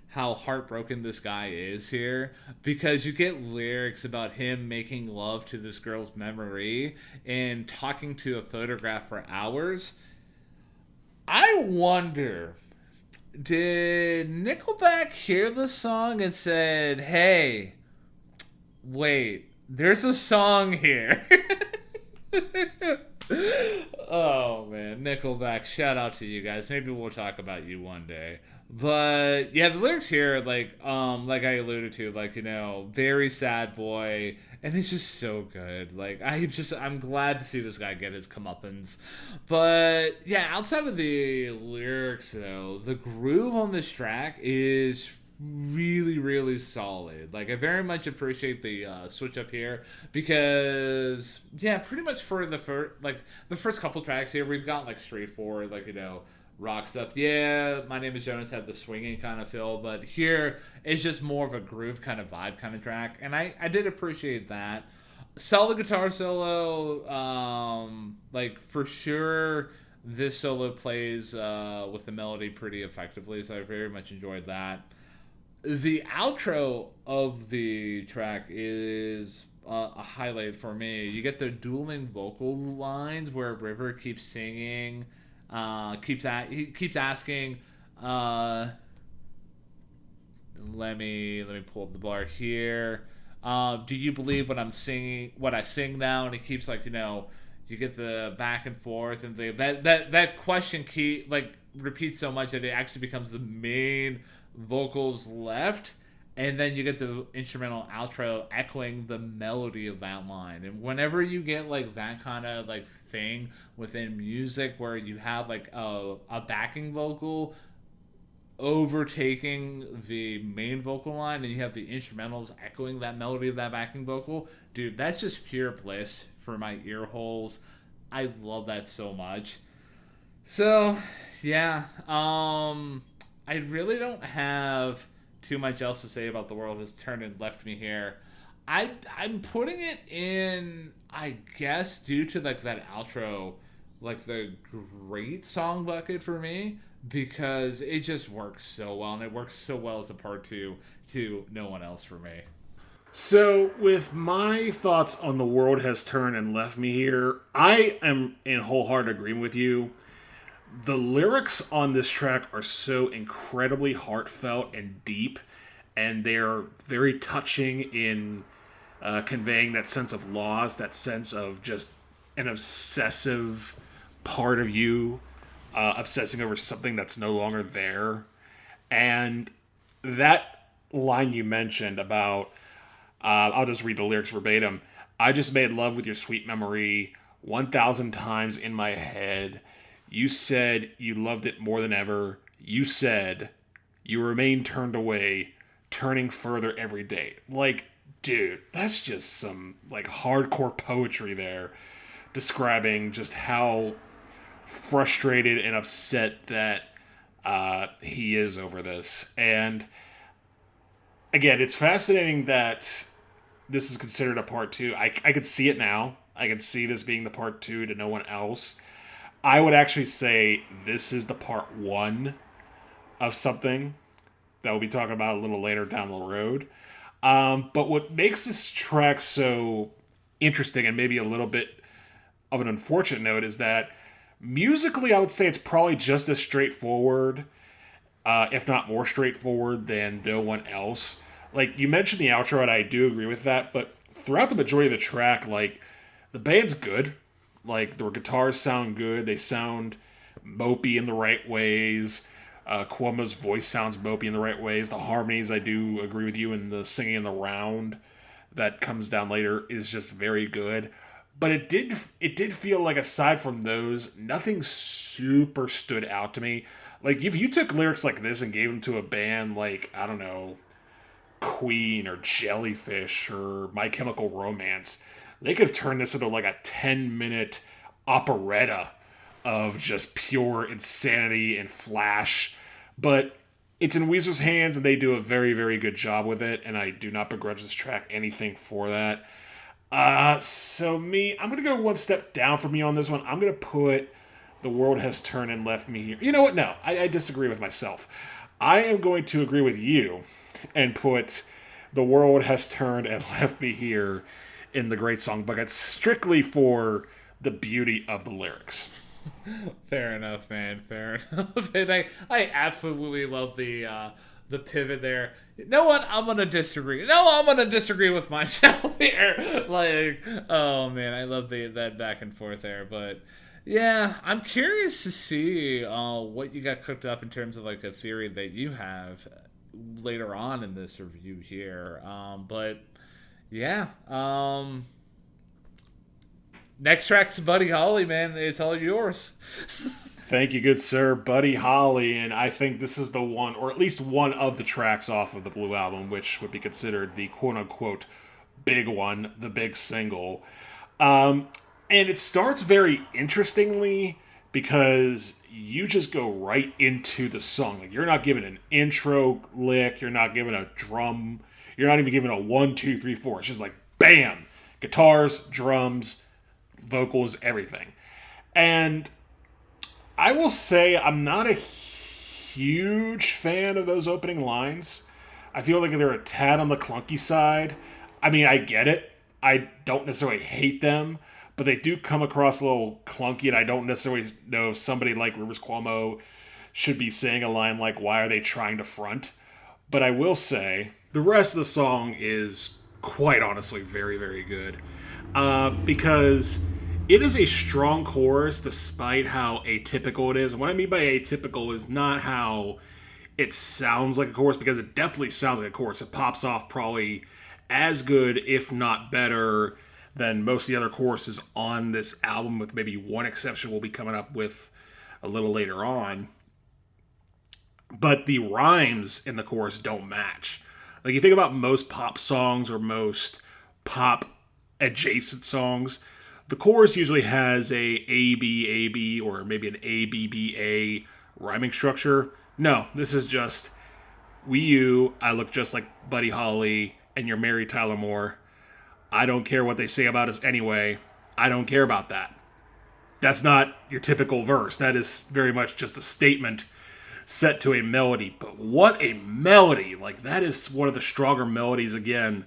how heartbroken this guy is here because you get lyrics about him making love to this girl's memory and talking to a photograph for hours. I wonder, did Nickelback hear the song and said, "Hey, wait, there's a song here"? Oh man, Nickelback! Shout out to you guys. Maybe we'll talk about you one day. But yeah, the lyrics here, like I alluded to, very sad boy, and it's just so good. I'm glad to see this guy get his comeuppance. But yeah, outside of the lyrics, though, the groove on this track is really, really solid. Like, I very much appreciate the switch up here because, yeah, pretty much for the first couple tracks here, we've got like straightforward, rock stuff. Yeah, My Name Is Jonas had the swinging kind of feel, but here it's just more of a groove kind of vibe kind of track, and I did appreciate that. Solid guitar solo, for sure. This solo plays with the melody pretty effectively, so I very much enjoyed that. The outro of the track is a highlight for me. You get the dueling vocal lines where River keeps singing, he keeps asking. Let me pull up the bar here. Do you believe what I'm singing? What I sing now? And he keeps you get the back and forth, and that question repeats so much that it actually becomes the main vocals left, and then you get the instrumental outro echoing the melody of that line. And whenever you get that kind of thing within music where you have a backing vocal overtaking the main vocal line and you have the instrumentals echoing that melody of that backing vocal, dude, that's just pure bliss for my ear holes. I love that so much. So yeah, I really don't have too much else to say about The World Has Turned and Left Me Here. I'm putting it in, I guess, due to that outro, the great song bucket for me, because it just works so well, and it works so well as a part two to No One Else for me. So, with my thoughts on The World Has Turned and Left Me Here, I am in wholehearted agreement with you. The lyrics on this track are so incredibly heartfelt and deep, and they're very touching in conveying that sense of loss, that sense of just an obsessive part of you obsessing over something that's no longer there. And that line you mentioned about, I'll just read the lyrics verbatim. I just made love with your sweet memory 1,000 times in my head. You said you loved it more than ever. You said you remain turned away, turning further every day. Dude, that's just some hardcore poetry there, describing just how frustrated and upset that he is over this. And again, it's fascinating that this is considered a part two. I could see it now. I could see this being the part two to No One Else. I would actually say this is the part one of something that we'll be talking about a little later down the road. But what makes this track so interesting and maybe a little bit of an unfortunate note is that musically, I would say it's probably just as straightforward, if not more straightforward, than No One Else. You mentioned the outro, and I do agree with that, but throughout the majority of the track, the band's good. Their guitars sound good. They sound mopey in the right ways. Cuomo's voice sounds mopey in the right ways. The harmonies, I do agree with you, and the singing in the round that comes down later is just very good. But it did feel like, aside from those, nothing super stood out to me. If you took lyrics like this and gave them to a band I don't know, Queen or Jellyfish or My Chemical Romance, they could have turned this into a 10-minute operetta of just pure insanity and flash. But it's in Weezer's hands, and they do a very, very good job with it, and I do not begrudge this track anything for that. So I'm going to go one step down for me on this one. I'm going to put The World Has Turned and Left Me Here. You know what? No, I disagree with myself. I am going to agree with you and put The World Has Turned and Left Me Here in the great song bucket, strictly for the beauty of the lyrics. Fair enough, man. Fair enough. And I absolutely love the the pivot there. You know what? I'm gonna disagree. No, I'm gonna disagree with myself here. Like, oh man, I love that back and forth there. But yeah, I'm curious to see what you got cooked up in terms of like a theory that you have later on in this review here. But yeah, next track's Buddy Holly, man. It's all yours. Thank you, good sir, Buddy Holly. And I think this is the one, or at least one of the tracks off of the Blue Album, which would be considered the quote-unquote big one, the big single. And it starts very interestingly because you just go right into the song. Like, you're not given an intro lick, you're not given a drum, you're not even given a 1, 2, 3, 4. It's just like, bam! Guitars, drums, vocals, everything. And I will say I'm not a huge fan of those opening lines. I feel like they're a tad on the clunky side. I mean, I get it. I don't necessarily hate them, but they do come across a little clunky, and I don't necessarily know if somebody like Rivers Cuomo should be saying a line like, why are they trying to front? But I will say, the rest of the song is quite honestly very, very good. Because it is a strong chorus despite how atypical it is. And what I mean by atypical is not how it sounds like a chorus, because it definitely sounds like a chorus. It pops off probably as good, if not better, than most of the other choruses on this album, with maybe one exception we'll be coming up with a little later on. But the rhymes in the chorus don't match. Like, you think about most pop songs or most pop adjacent songs, the chorus usually has a A-B-A-B or maybe an A-B-B-A rhyming structure. No, this is just, we, you, I look just like Buddy Holly, and you're Mary Tyler Moore. I don't care what they say about us anyway. I don't care about that. That's not your typical verse. That is very much just a statement set to a melody. But what a melody! Like, that is one of the stronger melodies, again,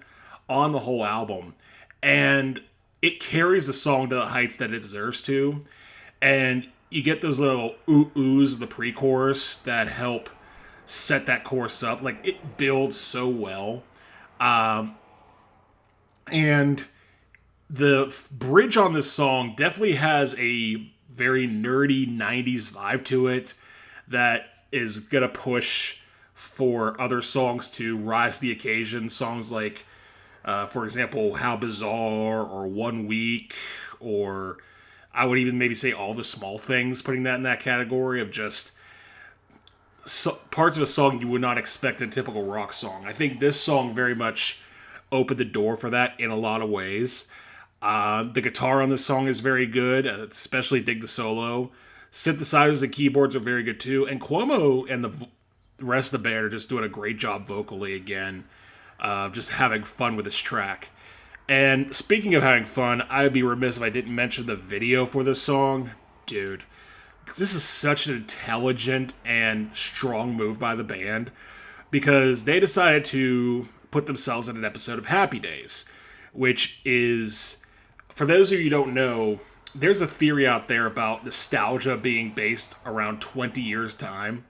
on the whole album. And it carries the song to the heights that it deserves to. And you get those little ooh-oohs of the pre-chorus that help set that chorus up. Like, it builds so well. And the bridge on this song definitely has a very nerdy 90s vibe to it that is going to push for other songs to rise to the occasion. Songs like, for example, How Bizarre or 1 Week, or I would even maybe say All the Small Things, putting that in that category of just parts of a song you would not expect in a typical rock song. I think this song very much opened the door for that in a lot of ways. The guitar on this song is very good, especially dig the solo. Synthesizers and keyboards are very good too, and Cuomo and the rest of the band are just doing a great job vocally again, just having fun with this track. And speaking of having fun, I would be remiss if I didn't mention the video for this song. Dude, this is such an intelligent and strong move by the band, because they decided to put themselves in an episode of Happy Days, which is, for those of you who don't know, there's a theory out there about nostalgia being based around 20 years' time.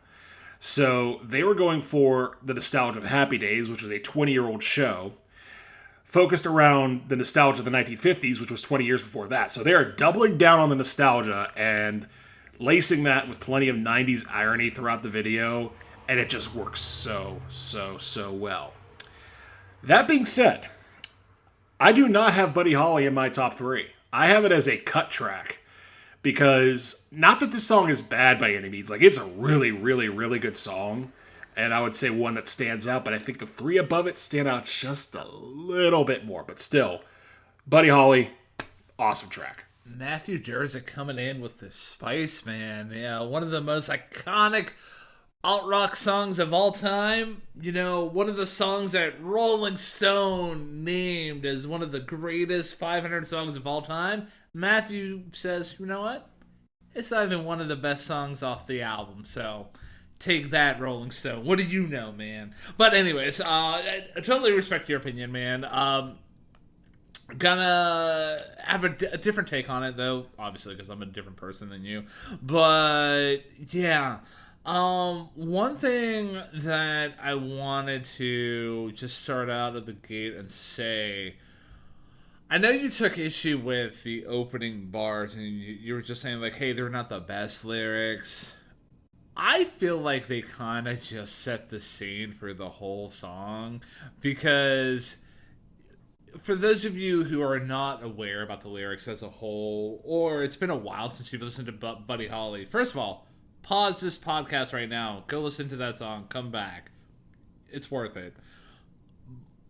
So they were going for the nostalgia of Happy Days, which was a 20-year-old show, focused around the nostalgia of the 1950s, which was 20 years before that. So they are doubling down on the nostalgia and lacing that with plenty of 90s irony throughout the video, and it just works so well. That being said, I do not have Buddy Holly in my top 3. I have it as a cut track, because not that this song is bad by any means. Like, it's a really, really, really good song, and I would say one that stands out, but I think the 3 above it stand out just a little bit more. But still, Buddy Holly, awesome track. Matthew Durza coming in with the spice, man. Yeah, one of the most iconic alt-rock songs of all time. You know, one of the songs that Rolling Stone named as one of the greatest 500 songs of all time. Matthew says, you know what? It's not even one of the best songs off the album, so take that, Rolling Stone. What do you know, man? But anyways, I totally respect your opinion, man. Gonna have a different take on it, though, obviously, because I'm a different person than you. But, yeah. One thing that I wanted to just start out of the gate and say, I know you took issue with the opening bars and you were just saying like, hey, they're not the best lyrics. I feel like they kind of just set the scene for the whole song because for those of you who are not aware about the lyrics as a whole, or it's been a while since you've listened to Buddy Holly, first of all, pause this podcast right now, go listen to that song, come back. It's worth it.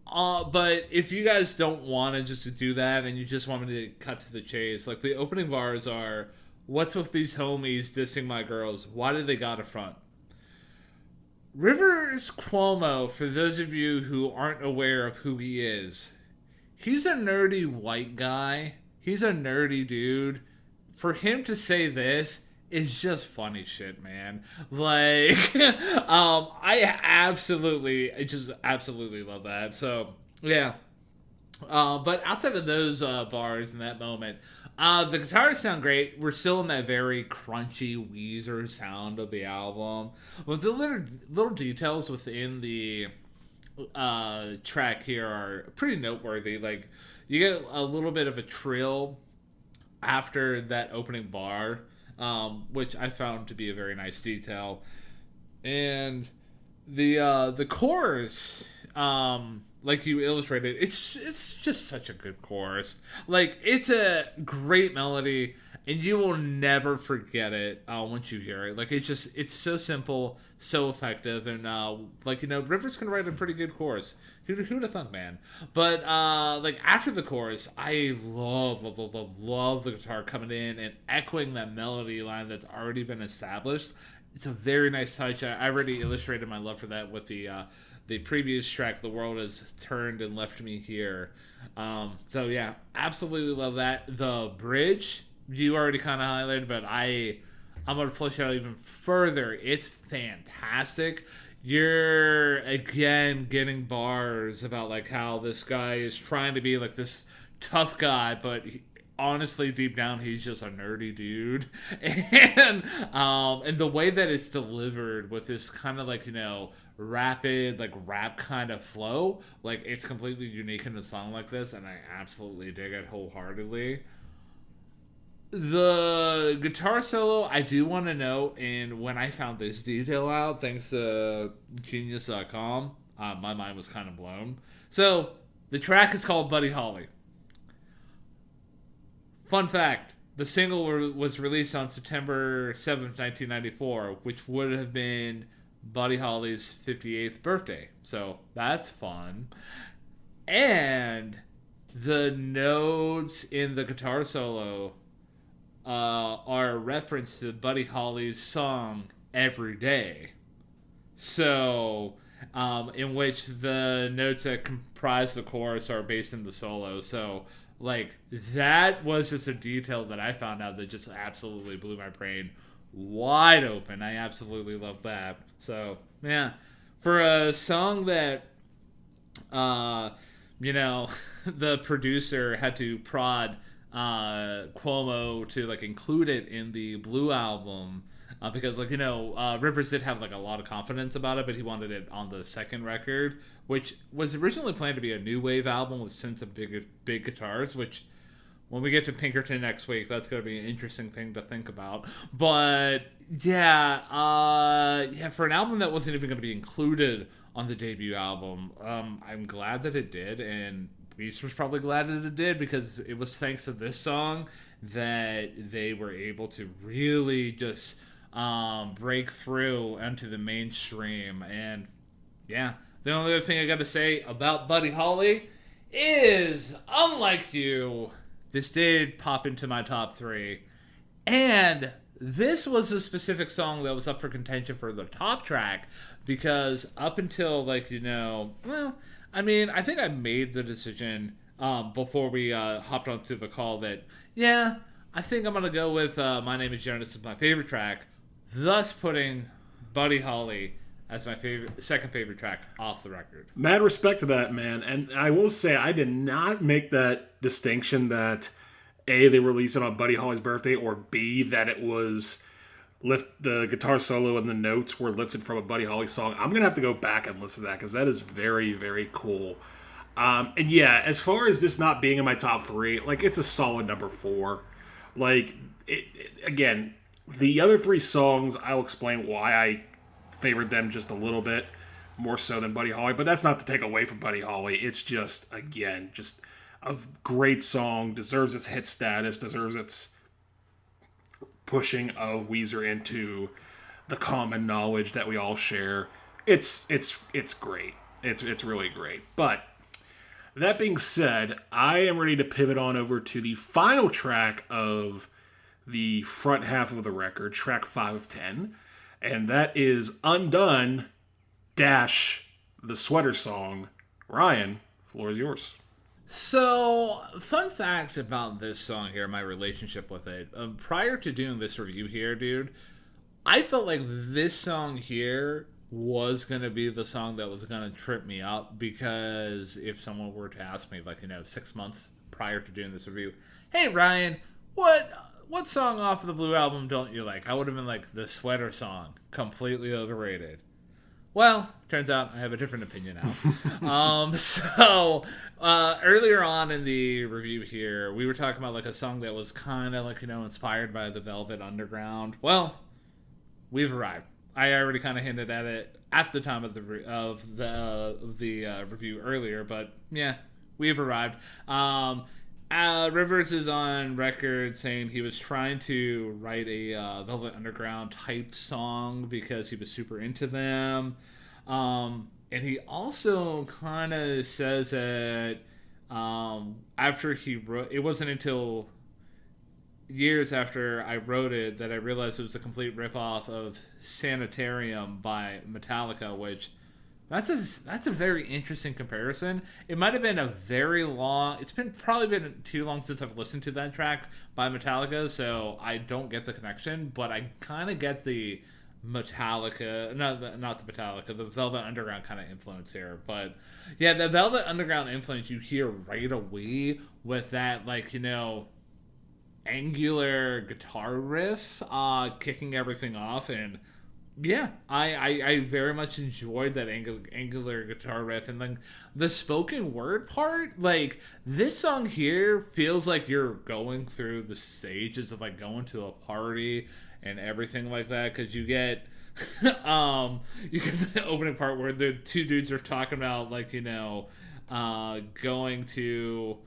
But if you guys don't want to just do that and you just want me to cut to the chase, like the opening bars are, "What's with these homies dissing my girls? Why do they got a front?" Rivers Cuomo, for those of you who aren't aware of who he is, he's a nerdy white guy. He's a nerdy dude. For him to say this is just funny shit, man. Like, I just absolutely love that. So, yeah. But outside of those bars in that moment, the guitars sound great. We're still in that very crunchy Weezer sound of the album. But the little details within the track here are pretty noteworthy. Like, you get a little bit of a trill after that opening bar, which I found to be a very nice detail. And the chorus, like you illustrated, it's just such a good chorus. Like, it's a great melody, and you will never forget it once you hear it. Like, it's so simple, so effective, and like, Rivers can write a pretty good chorus. Who'd have thunk, man? But like after the chorus, I love the guitar coming in and echoing that melody line that's already been established. It's a very nice touch. I already illustrated my love for that with the previous track, "The World Has Turned and Left Me Here." So yeah, absolutely love that. The bridge you already kind of highlighted, but I'm gonna flesh it out even further. It's fantastic. You're again getting bars about like how this guy is trying to be like this tough guy, but honestly deep down he's just a nerdy dude. And the way that it's delivered with this kind of like rapid like rap kind of flow, like it's completely unique in a song like this, and I absolutely dig it wholeheartedly. The guitar solo, I do want to know, and when I found this detail out, thanks to genius.com, my mind was kind of blown. So, the track is called Buddy Holly. Fun fact, the single was released on September 7th, 1994, which would have been Buddy Holly's 58th birthday. So, that's fun. And the notes in the guitar solo are a reference to Buddy Holly's song "Every Day." So, in which the notes that comprise the chorus are based in the solo. So, like, that was just a detail that I found out that just absolutely blew my brain wide open. I absolutely love that. So, yeah. For a song that, the producer had to prod Cuomo to like include it in the Blue album because Rivers did have like a lot of confidence about it, but he wanted it on the second record, which was originally planned to be a new wave album with synths and big guitars, which when we get to Pinkerton next week, that's going to be an interesting thing to think about. But yeah, for an album that wasn't even going to be included on the debut album, I'm glad that it did, and Weezer was probably glad that it did, because it was thanks to this song that they were able to really just break through into the mainstream. And yeah, the only other thing I got to say about Buddy Holly is, unlike you, this did pop into my top 3. And this was a specific song that was up for contention for the top track, because up until I think I made the decision before we hopped onto the call that, yeah, I think I'm going to go with My Name Is Jonas as my favorite track, thus putting Buddy Holly as my second favorite track off the record. Mad respect to that, man. And I will say, I did not make that distinction that A, they released it on Buddy Holly's birthday, or B, that it was the guitar solo and the notes were lifted from a Buddy Holly song. I'm gonna have to go back and listen to that because that is very, very cool. And yeah, as far as this not being in my top three, like it's a solid number four. Like again, the other three songs, I'll explain why I favored them just a little bit more so than Buddy Holly, but that's not to take away from Buddy Holly. It's just again just a great song, deserves its hit status, deserves its pushing of Weezer into the common knowledge that we all share. It's great. It's really great. But that being said, I am ready to pivot on over to the final track of the front half of the record, track 5 of 10, and that is Undone dash the sweater song. Ryan, floor is yours. So, fun fact about this song here, my relationship with it. Prior to doing this review here, dude, I felt like this song here was going to be the song that was going to trip me up, because if someone were to ask me, like, 6 months prior to doing this review, hey, Ryan, what song off of the Blue Album don't you like? I would have been like, the Sweater Song, completely overrated. Well, turns out I have a different opinion now. Earlier on in the review here, we were talking about like a song that was kind of like, inspired by the Velvet Underground. Well, we've arrived. I already kind of hinted at it at the time of the review earlier, but yeah, we've arrived. Rivers is on record saying he was trying to write a Velvet Underground type song because he was super into them. And he also kind of says that after he wrote, it wasn't until years after I wrote it that I realized it was a complete ripoff of Sanitarium by Metallica, which that's a very interesting comparison. It might have been a very long. It's probably been too long since I've listened to that track by Metallica, so I don't get the connection. But I kind of get the Metallica, not the Metallica, the Velvet Underground kind of influence here. But yeah, the Velvet Underground influence you hear right away with that, like, angular guitar riff, kicking everything off. And yeah, I very much enjoyed that angular guitar riff, and then the spoken word part. Like, this song here feels like you're going through the stages of like going to a party and everything like that, because you get you get the opening part where the two dudes are talking about, like, going to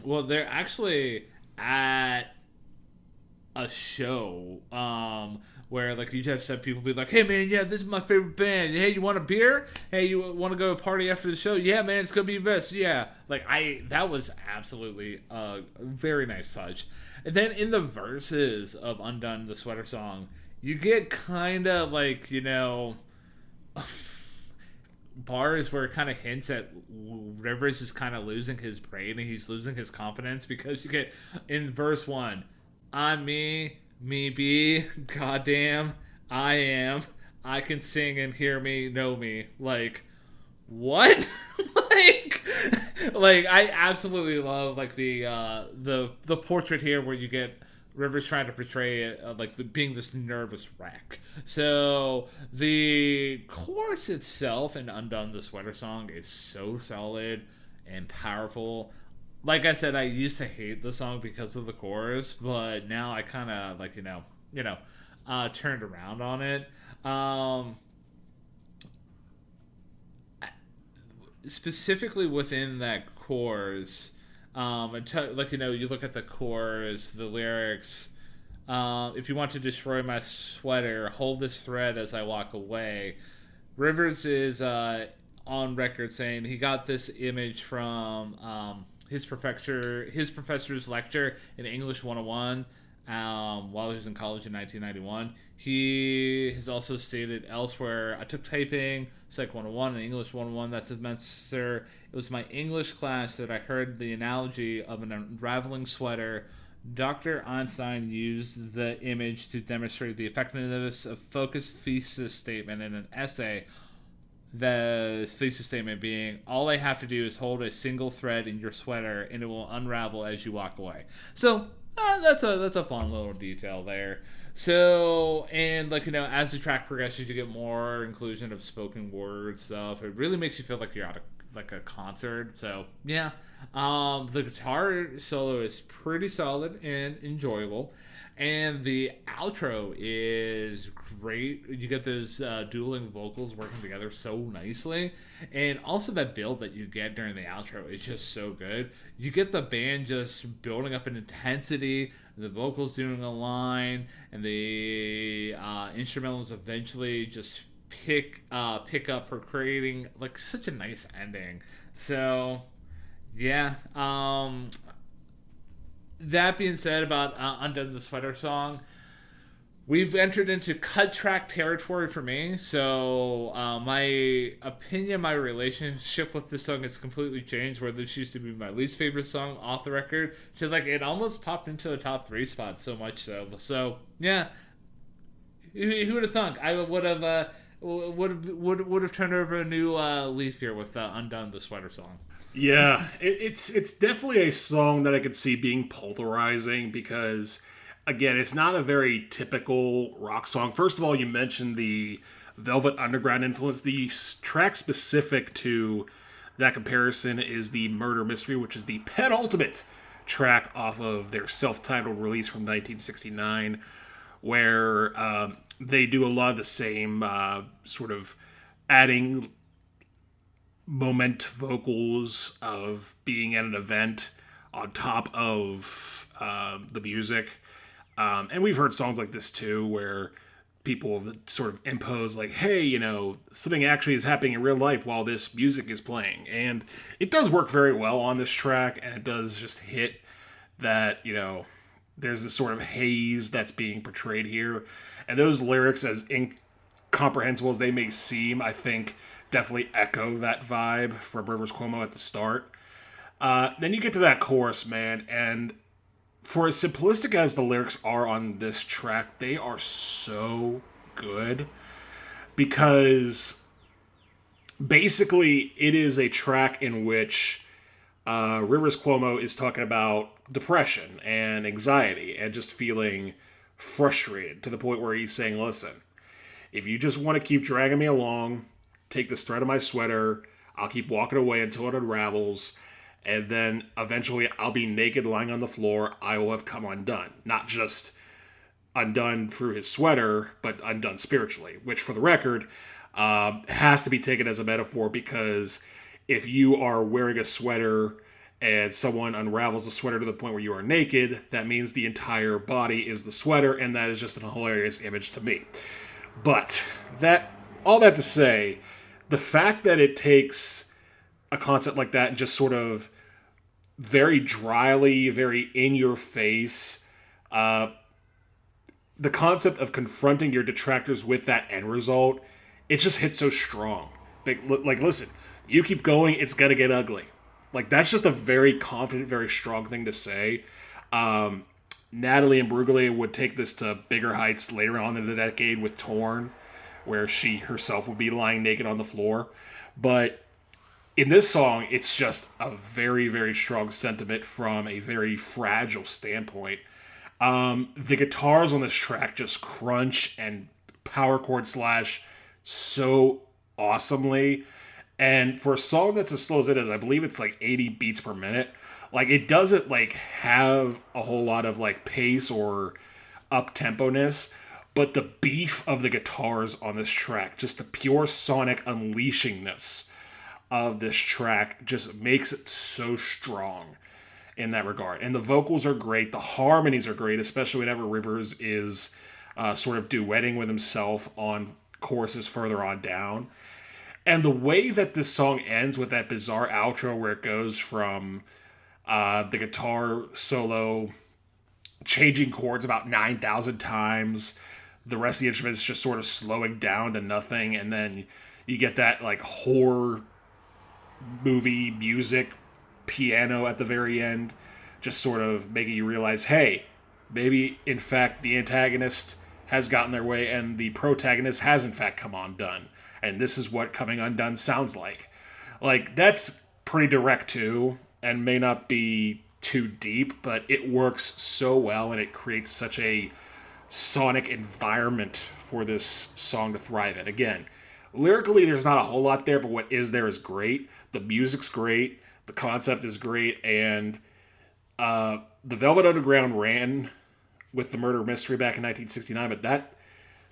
well, they're actually at a show where, like, you just have people be like, hey man, yeah, this is my favorite band, hey, you want a beer, hey, you want to go to a party after the show, yeah man, it's gonna be the best, yeah. Like, that was absolutely a very nice touch. And then in the verses of Undone, the Sweater Song, you get kind of like, bars where it kind of hints at Rivers is kind of losing his brain and he's losing his confidence, because you get in verse 1, I'm me be, goddamn, I am, I can sing and hear me, know me. Like, what? like I absolutely love, like, the portrait here where you get Rivers trying to portray it, like, being this nervous wreck. So the chorus itself in Undone, the Sweater Song, is so solid and powerful. Like I said, I used to hate the song because of the chorus, but now I kind of, like, turned around on it. Specifically within that chorus, you look at the chorus, the lyrics, if you want to destroy my sweater, hold this thread as I walk away. Rivers is on record saying he got this image from his professor's lecture in English 101 while he was in college in 1991. He has also stated elsewhere, I took typing, Psych 101 and English 101 that semester. It was my English class that I heard the analogy of an unraveling sweater. Dr. Einstein used the image to demonstrate the effectiveness of focused thesis statement in an essay. The thesis statement being, all I have to do is hold a single thread in your sweater and it will unravel as you walk away. So That's a fun little detail there. So, and like as the track progresses, you get more inclusion of spoken word stuff. It really makes you feel like you're at like a concert. So yeah, the guitar solo is pretty solid and enjoyable, and the outro is great. You get those dueling vocals working together so nicely, and also that build that you get during the outro is just so good. You get the band just building up in intensity, the vocals doing a line, and the instrumentals eventually just pick up for creating like such a nice ending. So yeah. That being said about Undone the Sweater song, we've entered into cut track territory for me. So my opinion, my relationship with this song has completely changed. Where this used to be my least favorite song off the record, to like it almost popped into a top three spot. So much so. So yeah, who would have thunk? I would have turned over a new leaf here with Undone the Sweater song. Yeah, it's definitely a song that I could see being polarizing because, again, it's not a very typical rock song. First of all, you mentioned the Velvet Underground influence. The track specific to that comparison is the Murder Mystery, which is the penultimate track off of their self-titled release from 1969, where they do a lot of the same sort of adding moment vocals of being at an event on top of the music. And we've heard songs like this too, where people have sort of impose like, hey, something actually is happening in real life while this music is playing. And it does work very well on this track, and it does just hit that, there's this sort of haze that's being portrayed here. And those lyrics, as incomprehensible as they may seem, I think definitely echo that vibe from Rivers Cuomo at the start. Then you get to that chorus, man, and for as simplistic as the lyrics are on this track, they are so good because basically it is a track in which Rivers Cuomo is talking about depression and anxiety and just feeling frustrated to the point where he's saying, listen, if you just want to keep dragging me along, take this thread of my sweater, I'll keep walking away until it unravels, and then eventually I'll be naked lying on the floor. I will have come undone. Not just undone through his sweater, but undone spiritually, which for the record has to be taken as a metaphor, because if you are wearing a sweater and someone unravels the sweater to the point where you are naked, that means the entire body is the sweater, and that is just an hilarious image to me. But all that to say, the fact that it takes a concept like that and just sort of very dryly, very in your face, the concept of confronting your detractors with that end result, it just hits so strong. Like, listen, you keep going, it's gonna get ugly. Like, that's just a very confident, very strong thing to say. Natalie Imbruglia would take this to bigger heights later on in the decade with Torn, where she herself would be lying naked on the floor. But in this song, it's just a very, very strong sentiment from a very fragile standpoint. The guitars on this track just crunch and power chord slash so awesomely. And for a song that's as slow as it is, I believe it's like 80 beats per minute. Like, it doesn't like have a whole lot of like pace or up-tempo-ness, but the beef of the guitars on this track, just the pure sonic unleashingness of this track just makes it so strong in that regard. And the vocals are great. The harmonies are great, especially whenever Rivers is sort of duetting with himself on choruses further on down. And the way that this song ends with that bizarre outro where it goes from the guitar solo changing chords about 9,000 times, the rest of the instruments just sort of slowing down to nothing, and then you get that like horror movie music piano at the very end, just sort of making you realize, hey, maybe in fact the antagonist has gotten their way and the protagonist has in fact come undone, and this is what coming undone sounds like. Like, that's pretty direct too, and may not be too deep, but it works so well and it creates such a sonic environment for this song to thrive in. Again, lyrically, there's not a whole lot there, but what is there is great. The music's great, the concept is great, and the Velvet Underground ran with the Murder Mystery back in 1969, but that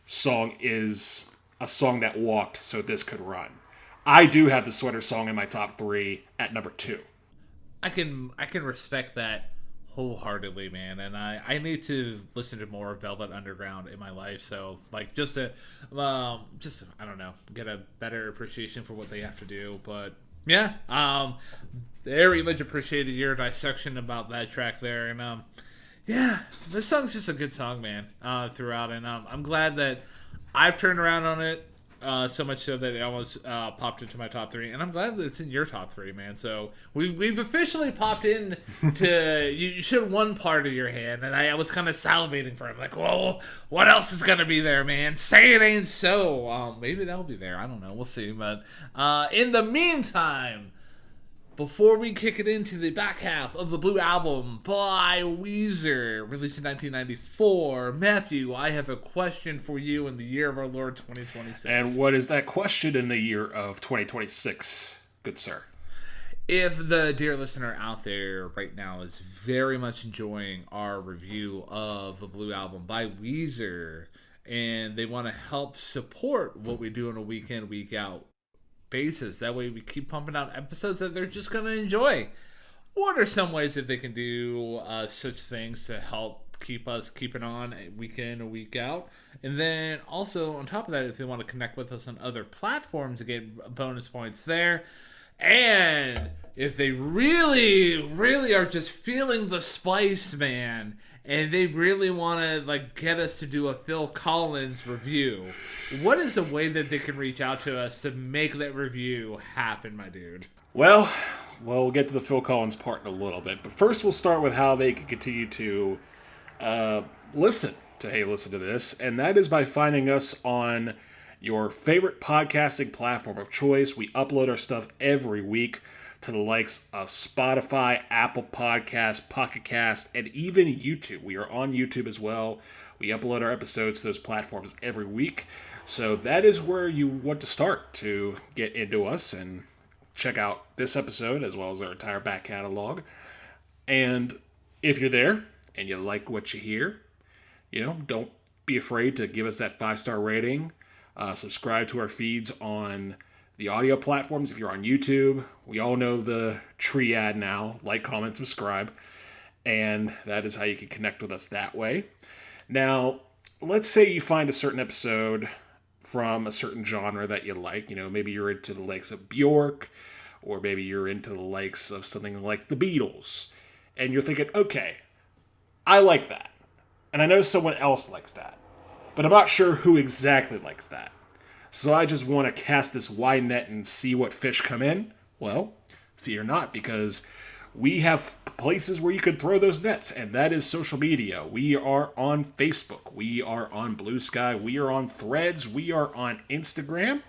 song is a song that walked so this could run. I do have the Sweater song in my top 3 at number 2. I can respect that wholeheartedly, man, and I need to listen to more Velvet Underground in my life, so like just to just I don't know, get a better appreciation for what they have to do. But yeah, very much appreciated your dissection about that track there, and yeah, this song's just a good song, man, throughout, and I'm glad that I've turned around on it. So much so that it almost popped into my top 3, and I'm glad that it's in your top 3, man. So we've officially popped in to you should one part of your hand, and I was kind of salivating for it, like, whoa, what else is gonna be there, man? Say it ain't so. Maybe that'll be there. I don't know. We'll see. But in the meantime, before we kick it into the back half of the Blue Album by Weezer, released in 1994, Matthew, I have a question for you in the year of our Lord 2026. And what is that question in the year of 2026, good sir? If the dear listener out there right now is very much enjoying our review of the Blue Album by Weezer, and they want to help support what we do on a week in, week out basis, that way we keep pumping out episodes that they're just going to enjoy, what are some ways that they can do such things to help keep us keeping on week in and week out? And then also on top of that, if they want to connect with us on other platforms to get bonus points there, and if they really are just feeling the spice, man, and they really want to like get us to do a Phil Collins review, what is a way that they can reach out to us to make that review happen, my dude? Well, we'll get to the Phil Collins part in a little bit, but first we'll start with how they can continue to listen to Hey Listen to This, and that is by finding us on your favorite podcasting platform of choice. We upload our stuff every week to the likes of Spotify, Apple Podcasts, Pocket Cast, and even YouTube. We are on YouTube as well. We upload our episodes to those platforms every week. So that is where you want to start to get into us and check out this episode as well as our entire back catalog. And if you're there and you like what you hear, don't be afraid to give us that 5-star rating. Subscribe to our feeds on the audio platforms. If you're on YouTube, we all know the triad now: like, comment, subscribe, and that is how you can connect with us that way. Now, let's say you find a certain episode from a certain genre that you like. Maybe you're into the likes of Bjork, or maybe you're into the likes of something like the Beatles, and you're thinking, okay, I like that, and I know someone else likes that, but I'm not sure who exactly likes that. So I just want to cast this wide net and see what fish come in. Well, fear not, because we have places where you could throw those nets, and that is social media. We are on Facebook. We are on Blue Sky. We are on Threads. We are on Instagram.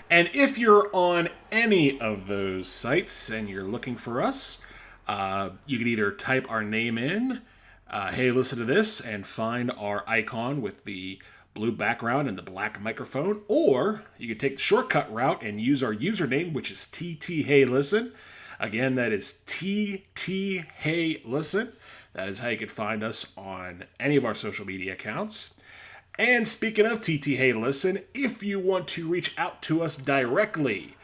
And if you're on any of those sites and you're looking for us, you can either type our name in, hey, listen to this, and find our icon with the blue background and the black microphone, or you can take the shortcut route and use our username, which is TTHeyListen. Again, that is TTHeyListen. That is how you can find us on any of our social media accounts. And speaking of TTHeyListen, if you want to reach out to us directly,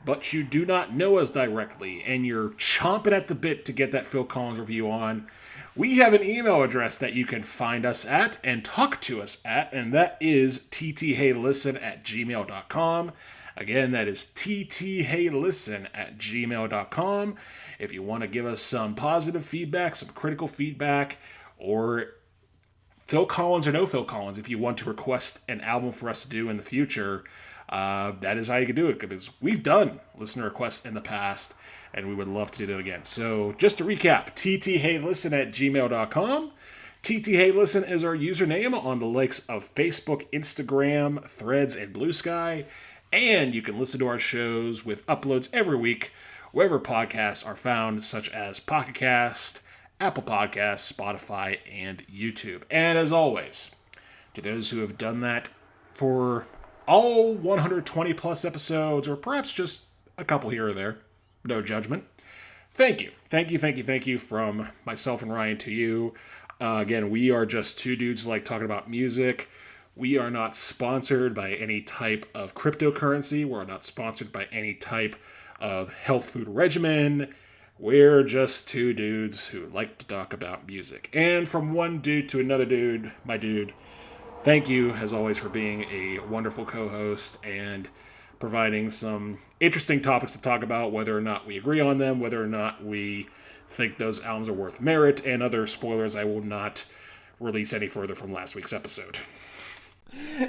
but you do not know us directly, and you're chomping at the bit to get that Phil Collins review on, we have an email address that you can find us at and talk to us at, and that is ttheylisten@gmail.com. Again, that is ttheylisten@gmail.com. If you want to give us some positive feedback, some critical feedback, or Phil Collins or no Phil Collins, if you want to request an album for us to do in the future, that is how you can do it, because we've done listener requests in the past, and we would love to do that again. So just to recap, ttheylisten@gmail.com. ttheylisten is our username on the likes of Facebook, Instagram, Threads, and Blue Sky. And you can listen to our shows with uploads every week wherever podcasts are found, such as Pocket Cast, Apple Podcasts, Spotify, and YouTube. And as always, to those who have done that for all 120 plus episodes, or perhaps just a couple here or there, no judgment. Thank you. Thank you from myself and Ryan to you. Again, we are just two dudes who like talking about music. We are not sponsored by any type of cryptocurrency. We're not sponsored by any type of health food regimen. We're just two dudes who like to talk about music. And from one dude to another dude, my dude, thank you, as always, for being a wonderful co-host and providing some interesting topics to talk about, whether or not we agree on them, whether or not we think those albums are worth merit, and other spoilers I will not release any further from last week's episode.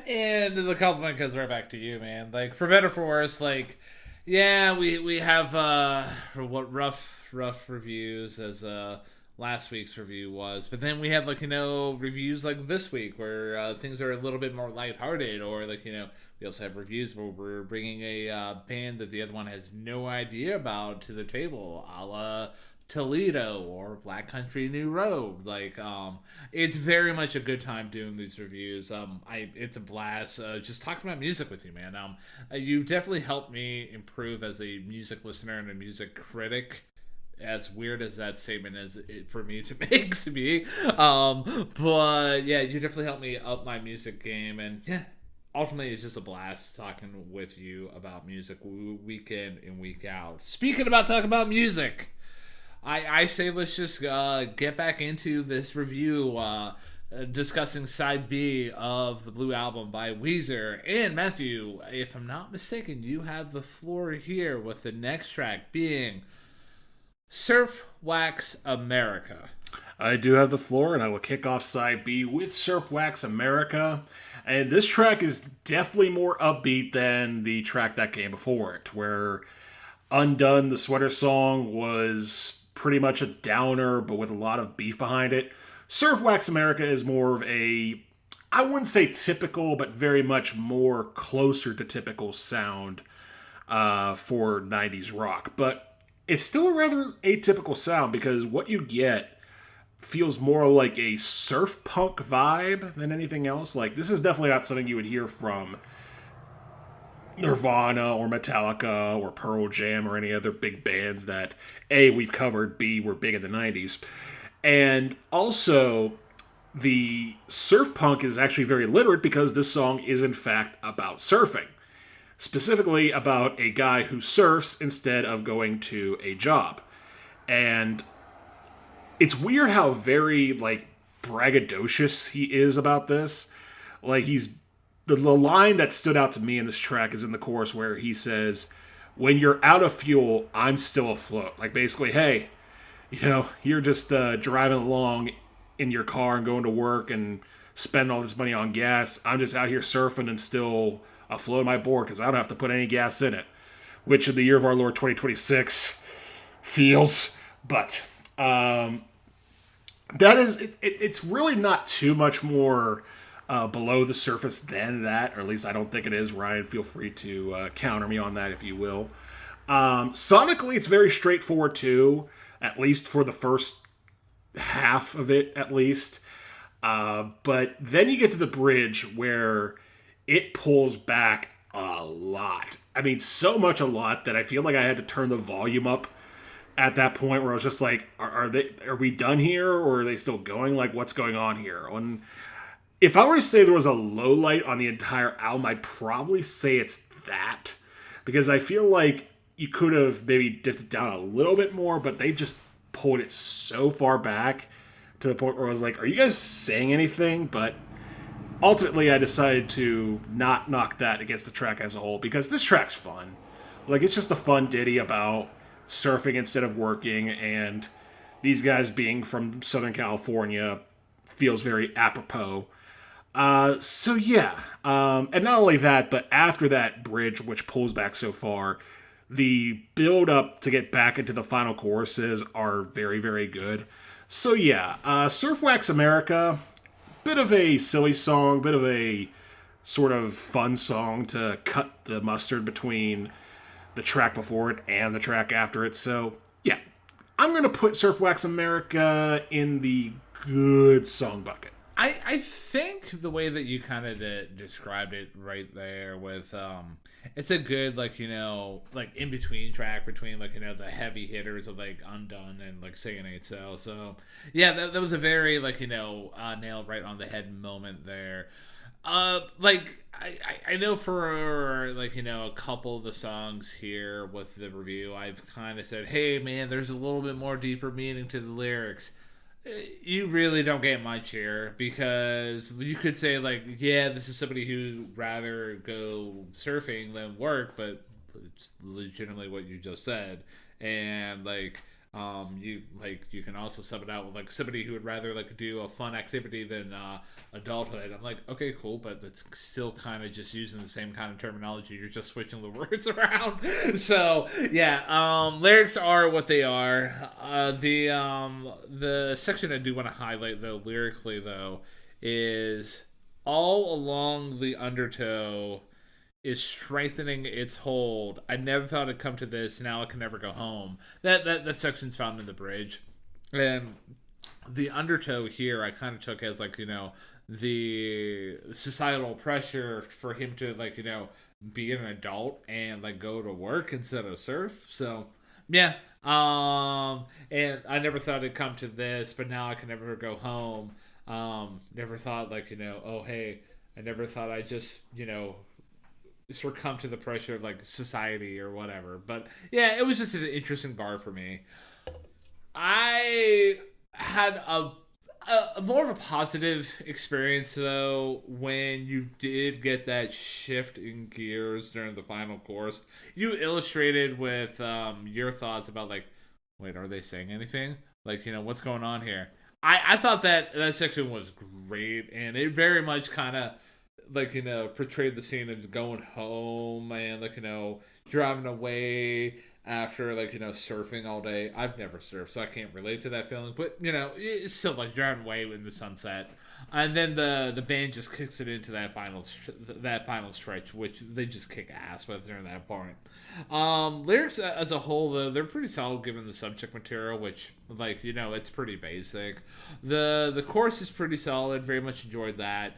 And the compliment goes right back to you, man. Like, for better or for worse, like, yeah, we have rough reviews as last week's review was, but then we have reviews like this week where things are a little bit more lighthearted, or we also have reviews where we're bringing a band that the other one has no idea about to the table, a la Toledo or Black Country New Road. It's very much a good time doing these reviews. It's a blast just talking about music with you, man. You definitely helped me improve as a music listener and a music critic, as weird as that statement is for me to make to me. But yeah, you definitely helped me up my music game, and yeah, ultimately it's just a blast talking with you about music week in and week out. Speaking about talking about music, I say let's just get back into this review discussing side B of the Blue Album by Weezer. And Matthew, if I'm not mistaken, you have the floor here with the next track being Surf Wax America. I do have the floor, and I will kick off side B with Surf Wax America. And this track is definitely more upbeat than the track that came before it, where Undone, the sweater song, was pretty much a downer, but with a lot of beef behind it. Surf Wax America is more of a, I wouldn't say typical, but very much more closer to typical sound for 90s rock. But it's still a rather atypical sound, because what you get feels more like a surf punk vibe than anything else. Like, this is definitely not something you would hear from Nirvana or Metallica or Pearl Jam or any other big bands that A, we've covered, B, were big in the 90s. And also, the surf punk is actually very literate, because this song is in fact about surfing. Specifically about a guy who surfs instead of going to a job. And it's weird how very, braggadocious he is about this. The line that stood out to me in this track is in the chorus, where he says, "When you're out of fuel, I'm still afloat." Like, basically, hey, you're just driving along in your car and going to work and spending all this money on gas. I'm just out here surfing and still afloat my board because I don't have to put any gas in it. Which in the year of our Lord 2026 feels. But that is, it's really not too much more below the surface than that, or at least I don't think it is. Ryan, feel free to counter me on that if you will. Sonically, it's very straightforward too, at least for the first half of it, at least. But then you get to the bridge where it pulls back a lot. I mean, so much a lot that I feel like I had to turn the volume up at that point, where I was just like, are we done here, or are they still going? Like, what's going on here? And if I were to say there was a low light on the entire album, I'd probably say it's that. Because I feel like you could have maybe dipped it down a little bit more, but they just pulled it so far back to the point where I was like, are you guys saying anything? But ultimately, I decided to not knock that against the track as a whole, because this track's fun. Like, it's just a fun ditty about surfing instead of working, and these guys being from Southern California feels very apropos. So yeah, and not only that, but after that bridge, which pulls back so far, the build up to get back into the final choruses are very, very good. So yeah, Surf Wax America, bit of a silly song, bit of a sort of fun song to cut the mustard between the track before it and the track after it. So yeah, I'm going to put Surf Wax America in the good song bucket. I think the way that you kind of described it right there with it's a good like like in between track between like the heavy hitters of like Undone and like Saying Ain't So yeah, that was a very like nailed right on the head moment there. Like I know for like a couple of the songs here with the review, I've kind of said, hey man, there's a little bit more deeper meaning to the lyrics. You really don't get much here because you could say like, yeah, this is somebody who'd rather go surfing than work, but it's legitimately what you just said. And like you can also sub it out with like somebody who would rather like do a fun activity than adulthood. I'm like, okay, cool, but that's still kind of just using the same kind of terminology. You're just switching the words around. So yeah, lyrics are what they are. The section I do want to highlight though lyrically though is all along the undertow is strengthening its hold. I never thought it'd come to this. Now I can never go home. That section's found in the bridge, and the undertow here I kind of took as like the societal pressure for him to like be an adult and like go to work instead of surf. So yeah, and I never thought it'd come to this, but now I can never go home. Never thought like oh hey, I never thought I just succumb to the pressure of like society or whatever. But yeah, it was just an interesting bar for me. I had a more of a positive experience though when you did get that shift in gears during the final course. You illustrated with your thoughts about like, wait, are they saying anything? Like what's going on here? I thought that section was great, and it very much kind of like portrayed the scene of going home and like driving away after like surfing all day. I've never surfed, so I can't relate to that feeling, but it's still like driving away in the sunset, and then the band just kicks it into that final stretch, which they just kick ass with during that part. Lyrics as a whole though, they're pretty solid given the subject material, which like it's pretty basic. The chorus is pretty solid, very much enjoyed that.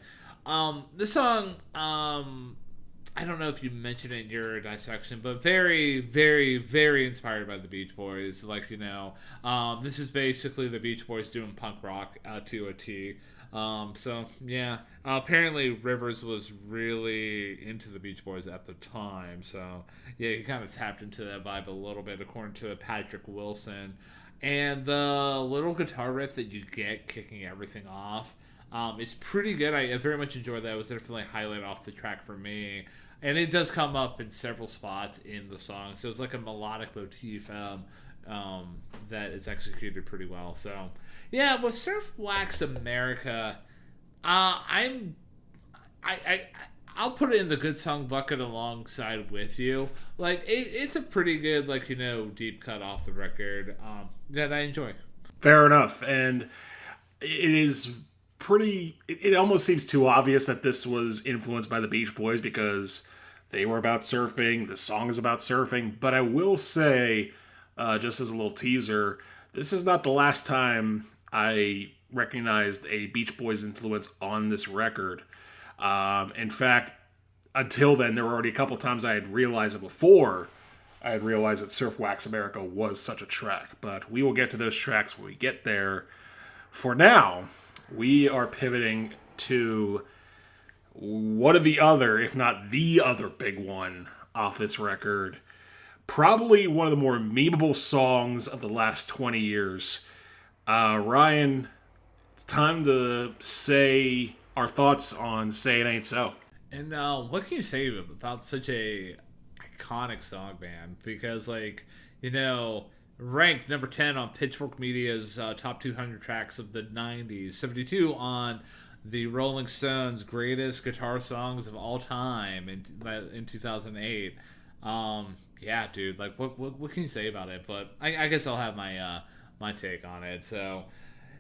This song, I don't know if you mentioned it in your dissection, but very, very, very inspired by the Beach Boys. Like, this is basically the Beach Boys doing punk rock to a T. So, yeah. Apparently, Rivers was really into the Beach Boys at the time. So, yeah, he kind of tapped into that vibe a little bit, according to Patrick Wilson. And the little guitar riff that you get kicking everything off, it's pretty good. I very much enjoyed that. It was definitely a highlight off the track for me. And it does come up in several spots in the song. So it's like a melodic motif that is executed pretty well. So, yeah, with Surf Wax America, I'll put it in the good song bucket alongside with you. Like, it's a pretty good, like, deep cut off the record that I enjoy. Fair enough. And it is pretty, it almost seems too obvious that this was influenced by the Beach Boys because they were about surfing, the song is about surfing, but I will say, just as a little teaser, this is not the last time I recognized a Beach Boys influence on this record. In fact, until then, there were already a couple times I had realized it before I had realized that Surf Wax America was such a track, but we will get to those tracks when we get there. For now, we are pivoting to one of the other, if not the other big one off this record. Probably one of the more memeable songs of the last 20 years. Ryan, it's time to say our thoughts on Say It Ain't So. And what can you say about such a iconic song, man? Because, like, ranked number 10 on Pitchfork Media's top 200 tracks of the 90s, 72 on the Rolling Stones' greatest guitar songs of all time in 2008. Yeah, dude, like, what can you say about it? But I guess I'll have my take on it. So,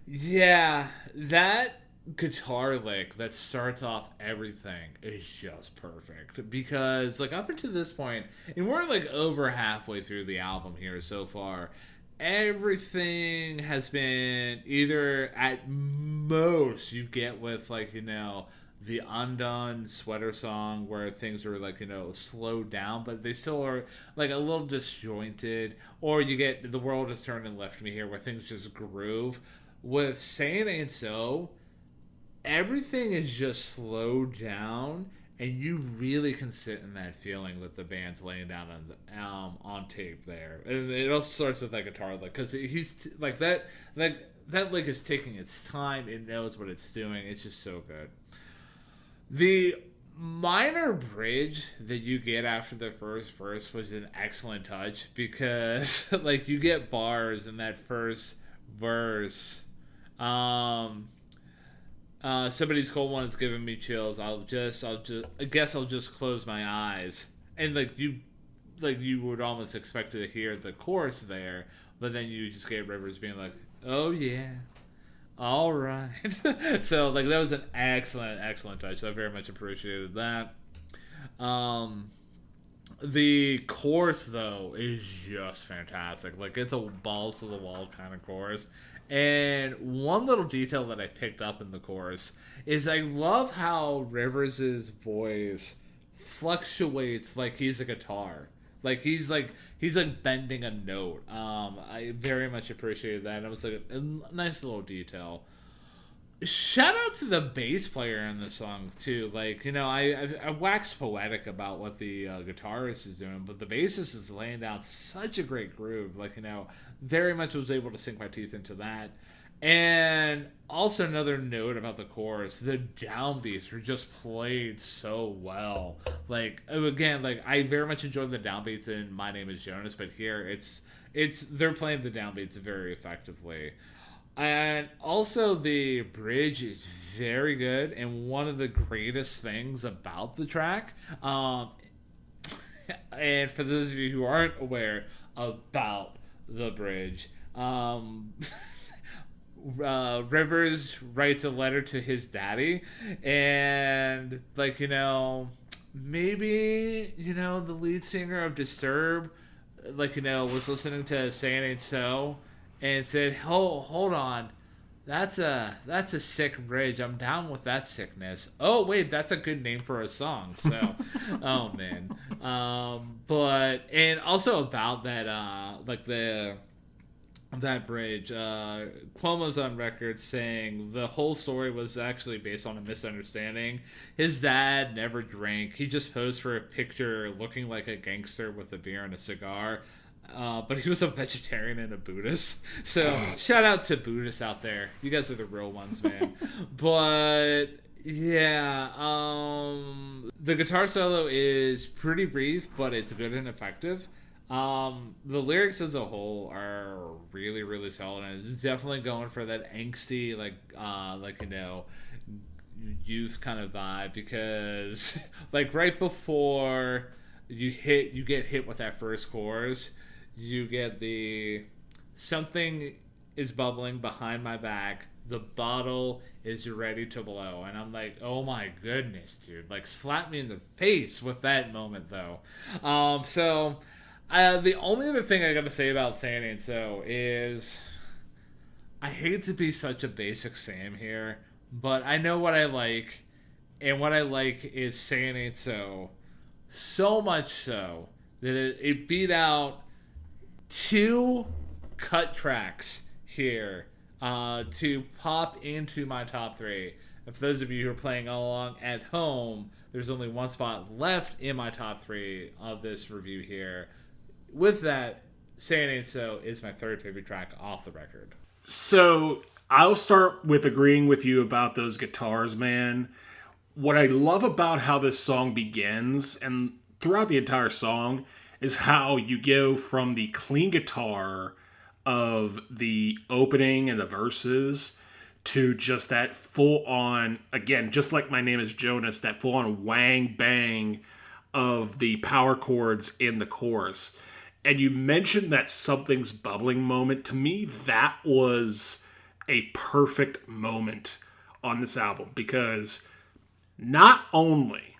yeah, that guitar lick that starts off everything is just perfect because like up until this point, and we're like over halfway through the album here so far, everything has been either at most you get with like the Undone Sweater song where things are like slowed down, but they still are like a little disjointed, or you get The World Has Turned and Left Me Here where things just groove. With Saying Ain't So, everything is just slowed down, and you really can sit in that feeling that the band's laying down on tape there. And it also starts with that guitar lick because he's like that lick is taking its time. It knows what it's doing. It's just so good. The minor bridge that you get after the first verse was an excellent touch because like you get bars in that first verse. Somebody's cold one is giving me chills. I guess I'll just close my eyes. And like you would almost expect to hear the chorus there, but then you just get Rivers being like, "Oh yeah, all right." So like that was an excellent touch. I very much appreciated that. The chorus though is just fantastic. Like it's a balls to the wall kind of chorus. And one little detail that I picked up in the chorus is I love how Rivers' voice fluctuates like he's a guitar. Like he's bending a note. I very much appreciated that. And it was like a nice little detail. Shout out to the bass player in the song too. Like I wax poetic about what the guitarist is doing, but the bassist is laying down such a great groove. Like very much was able to sink my teeth into that. And also another note about the chorus: the downbeats were just played so well. Like again, like I very much enjoyed the downbeats in My Name Is Jonas, but here it's they're playing the downbeats very effectively. And also, the bridge is very good, and one of the greatest things about the track. And for those of you who aren't aware about the bridge, Rivers writes a letter to his daddy, and like maybe the lead singer of Disturbed, like was listening to Saying Ain't So and said, hold on, that's a sick bridge. I'm down with that sickness. Oh wait, that's a good name for a song. So, oh man. But and also about that, like that bridge. Cuomo's on record saying the whole story was actually based on a misunderstanding. His dad never drank. He just posed for a picture looking like a gangster with a beer and a cigar. But he was a vegetarian and a Buddhist. So shout out to Buddhists out there. You guys are the real ones, man. But yeah, the guitar solo is pretty brief, but it's good and effective. The lyrics as a whole are really, really solid, and it's definitely going for that angsty, youth kind of vibe. Because like right before you get hit with that first chorus, you get the something is bubbling behind my back. The bottle is ready to blow. And I'm like, oh my goodness, dude. Like, slap me in the face with that moment, though. The only other thing I gotta say about Saying Ain't So is I hate to be such a basic Sam here, but I know what I like. And what I like is Saying Ain't So. So much so that it beat out 2 cut tracks here to pop into my top 3. And for those of you who are playing along at home, there's only one spot left in my top 3 of this review here. With that, Saying Ain't So is my 3rd favorite track off the record. So I'll start with agreeing with you about those guitars, man. What I love about how this song begins and throughout the entire song is how you go from the clean guitar of the opening and the verses to just that full on, again, just like My Name Is Jonas, that full on wang bang of the power chords in the chorus. And you mentioned that something's bubbling moment. To me, that was a perfect moment on this album, because not only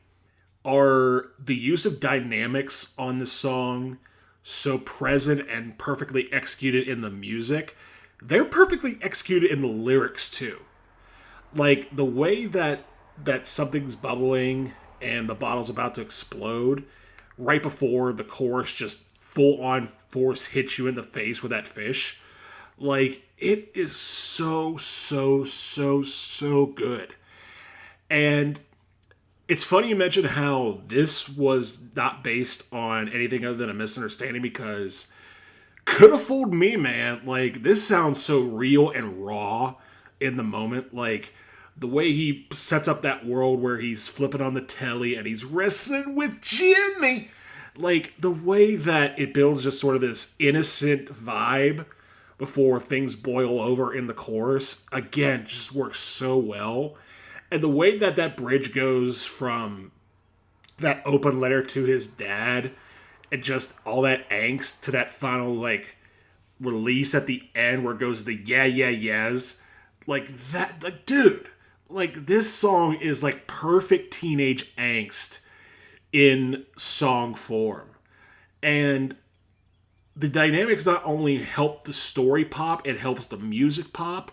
are the use of dynamics on the song so present and perfectly executed in the music, they're perfectly executed in the lyrics too. Like the way that something's bubbling and the bottle's about to explode right before the chorus just full on force hits you in the face with that fish. Like it is so good. And it's funny you mentioned how this was not based on anything other than a misunderstanding because could have fooled me, man. Like, this sounds so real and raw in the moment. Like, the way he sets up that world where he's flipping on the telly and he's wrestling with Jimmy. Like, the way that it builds just sort of this innocent vibe before things boil over in the chorus, again, just works so well. And the way that that bridge goes from that open letter to his dad and just all that angst to that final, like, release at the end where it goes the yeah, yeah, yes. Like, that, like, dude, like, this song is, like, perfect teenage angst in song form. And the dynamics not only help the story pop, it helps the music pop.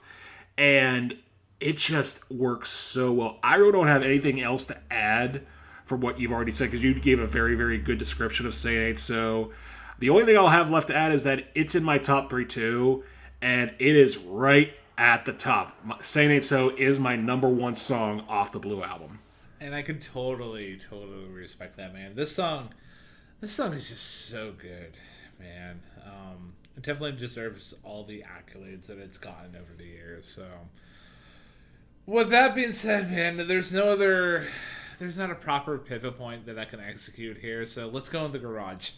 And it just works so well. I really don't have anything else to add from what you've already said because you gave a very, very good description of Say It Ain't So. The only thing I'll have left to add is that it's in my top 3 too, and it is right at the top. Say It Ain't So is my number 1 song off the Blue album. And I can totally respect that, man. This song is just so good, man. It definitely deserves all the accolades that it's gotten over the years. So, with that being said, man, there's not a proper pivot point that I can execute here. So let's go in the garage.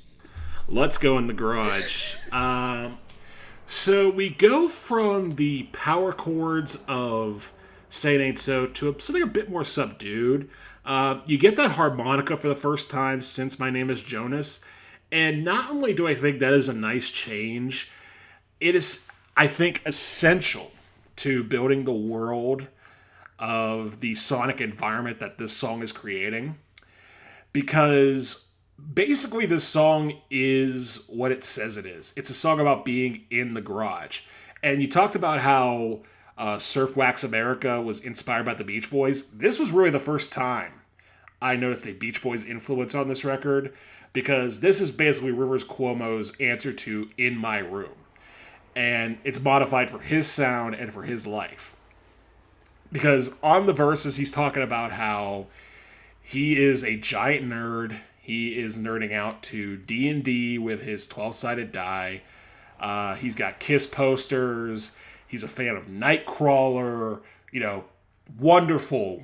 Let's go in the garage. So we go from the power chords of Say It Ain't So to something a bit more subdued. You get that harmonica for the first time since My Name Is Jonas. And not only do I think that is a nice change, it is, I think, essential to building the world of the sonic environment that this song is creating. Because basically this song is what it says it is. It's a song about being in the garage. And you talked about how Surf Wax America was inspired by the Beach Boys. This was really the first time I noticed a Beach Boys influence on this record, because this is basically Rivers Cuomo's answer to In My Room. And it's modified for his sound and for his life. Because on the verses, he's talking about how he is a giant nerd. He is nerding out to D&D with his 12-sided die. He's got Kiss posters. He's a fan of Nightcrawler. You know, wonderful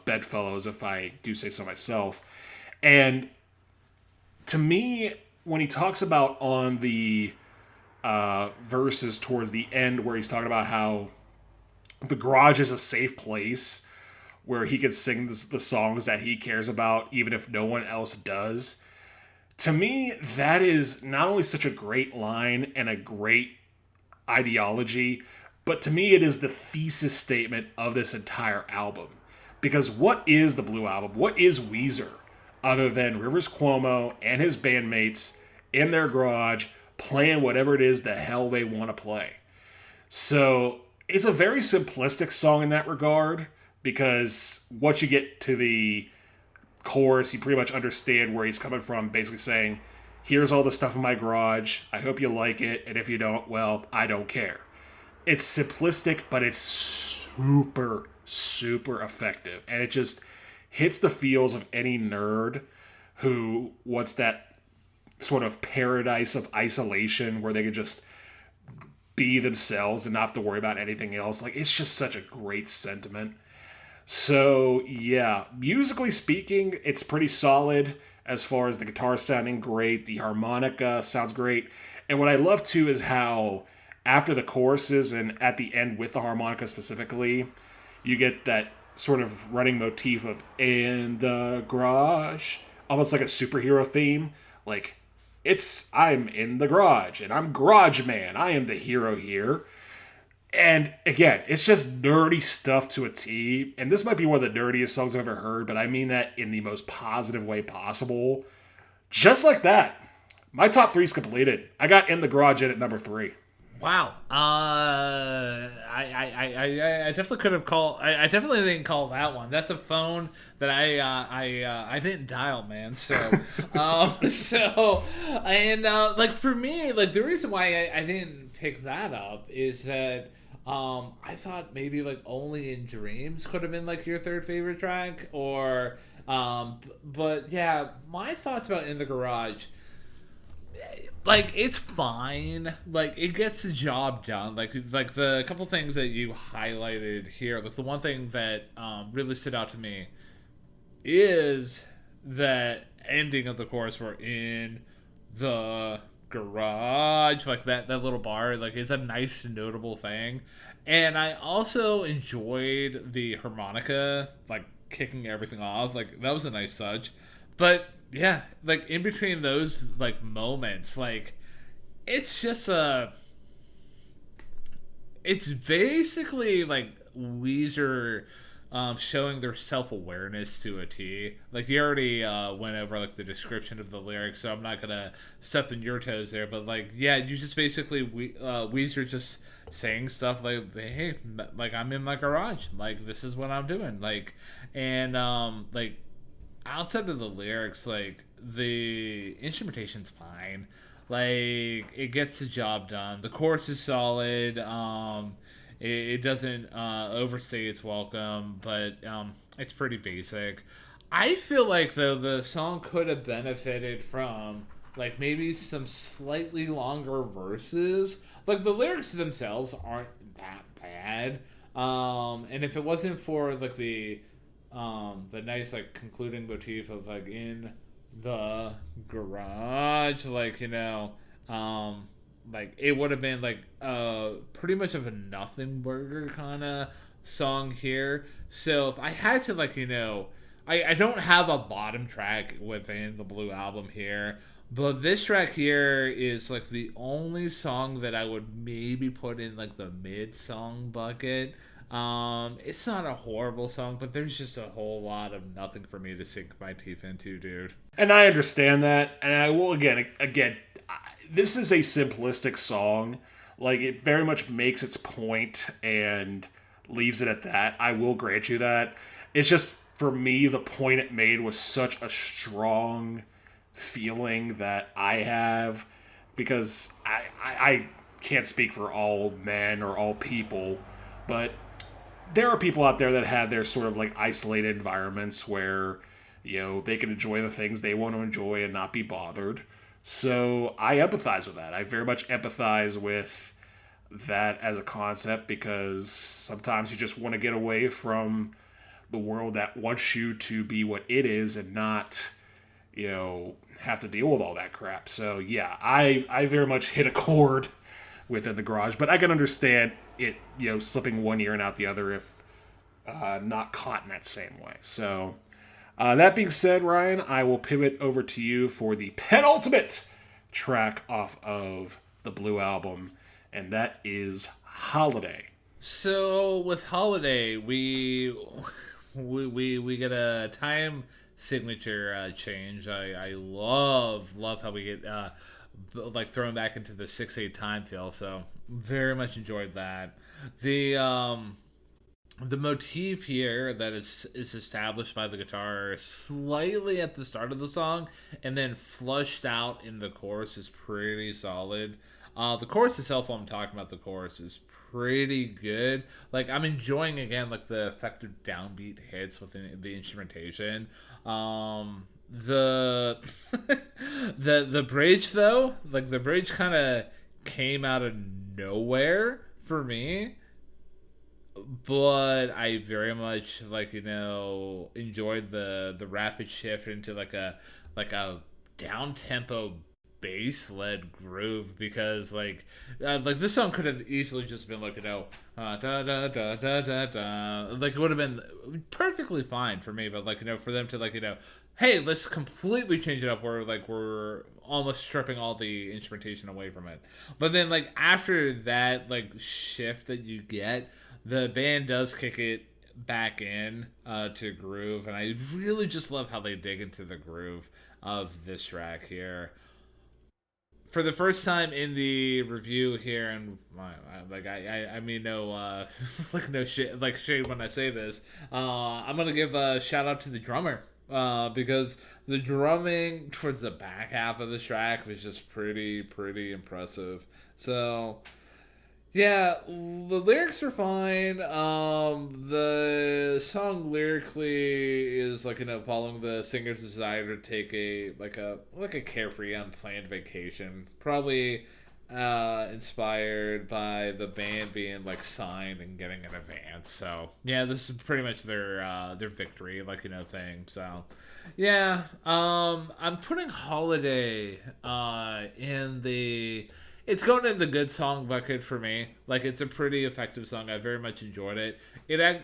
bedfellows, if I do say so myself. And to me, when he talks about on the verses towards the end where he's talking about how the garage is a safe place where he can sing the songs that he cares about even if no one else does, to me, that is not only such a great line and a great ideology, but to me it is the thesis statement of this entire album. Because what is the Blue Album? What is Weezer? Other than Rivers Cuomo and his bandmates in their garage playing whatever it is the hell they want to play. So it's a very simplistic song in that regard, because once you get to the chorus, you pretty much understand where he's coming from, basically saying, here's all the stuff in my garage, I hope you like it, and if you don't, well, I don't care. It's simplistic, but it's super effective, and it just hits the feels of any nerd who wants that sort of paradise of isolation where they could just be themselves and not have to worry about anything else. Like, it's just such a great sentiment. So, yeah, musically speaking, it's pretty solid as far as the guitar sounding great, the harmonica sounds great, and what I love too is how after the choruses and at the end with the harmonica specifically, you get that sort of running motif of in the garage, almost like a superhero theme. Like, I'm in the garage and I'm Garage Man. I am the hero here. And again, it's just nerdy stuff to a T. And this might be one of the nerdiest songs I've ever heard, but I mean that in the most positive way possible. Just like that. My top three's completed. I got In the Garage in at number three. Wow. I definitely could have called. I definitely didn't call that one. That's a phone that I didn't dial, man. So and like for me, like the reason why I didn't pick that up is that I thought maybe like Only in Dreams could have been like your third favorite track, or but yeah, my thoughts about In the Garage, like it's fine, like it gets the job done, like the couple things that you highlighted here, like the one thing that really stood out to me is that ending of the chorus where In the Garage, like that little bar, like is a nice notable thing. And I also enjoyed the harmonica, like kicking everything off, like that was a nice touch. But yeah, like in between those like moments, like it's just it's basically like Weezer showing their self awareness to a T. Like you already went over like the description of the lyrics, so I'm not gonna step in your toes there. But like, yeah, you just basically Weezer just saying stuff like, "Hey, like I'm in my garage. Like this is what I'm doing." Like, and like outside of the lyrics, like the instrumentation's fine. Like it gets the job done. The chorus is solid. It doesn't overstay its welcome, but it's pretty basic. I feel like though the song could have benefited from like maybe some slightly longer verses. Like the lyrics themselves aren't that bad. And if it wasn't for like the nice like concluding motif of like In the Garage, like like it would have been like pretty much of a nothing burger kind of song here. So if I had to like I don't have a bottom track within the Blue Album here, but this track here is like the only song that I would maybe put in like the mid song bucket. It's not a horrible song, but there's just a whole lot of nothing for me to sink my teeth into, dude. And I understand that. And I will again, this is a simplistic song. Like it very much makes its point and leaves it at that. I will grant you that. It's just for me, the point it made was such a strong feeling that I have because I can't speak for all men or all people, but there are people out there that have their sort of like isolated environments where they can enjoy the things they want to enjoy and not be bothered. So I empathize with that. I very much empathize with that as a concept because sometimes you just want to get away from the world that wants you to be what it is and not have to deal with all that crap. So yeah, I very much hit a chord within the garage, but I can understand it slipping one ear and out the other if not caught in that same way. So that being said, Ryan, I will pivot over to you for the penultimate track off of the Blue Album, and that is Holiday. So with Holiday, we get a time signature change. I love how we get like thrown back into the 6/8 time feel. So very much enjoyed that. The motif here that is established by the guitar slightly at the start of the song and then flushed out in the chorus is pretty solid. The chorus itself, while I'm talking about the chorus, is pretty good. Like I'm enjoying again like the effective downbeat hits within the instrumentation. The the bridge though, like the bridge kind of came out of nowhere for me, but I very much like enjoyed the rapid shift into like a down tempo bass led groove because like this song could have easily just been like da da da da da da, like it would have been perfectly fine for me, but like for them to like hey, let's completely change it up where like we're almost stripping all the instrumentation away from it. But then like after that like shift that you get, the band does kick it back in to groove, and I really just love how they dig into the groove of this track here. for the first time in the review here, and I mean no like no shit like shade when I say this. I'm gonna give a shout out to the drummer because the drumming towards the back half of the track was just pretty impressive. So yeah, the lyrics are fine. The song lyrically is like following the singer's desire to take a carefree, unplanned vacation. Probably inspired by the band being like signed and getting an advance. So yeah, this is pretty much their victory, thing. So yeah, I'm putting Holiday in the it's going in the good song bucket for me. Like, it's a pretty effective song. I very much enjoyed it.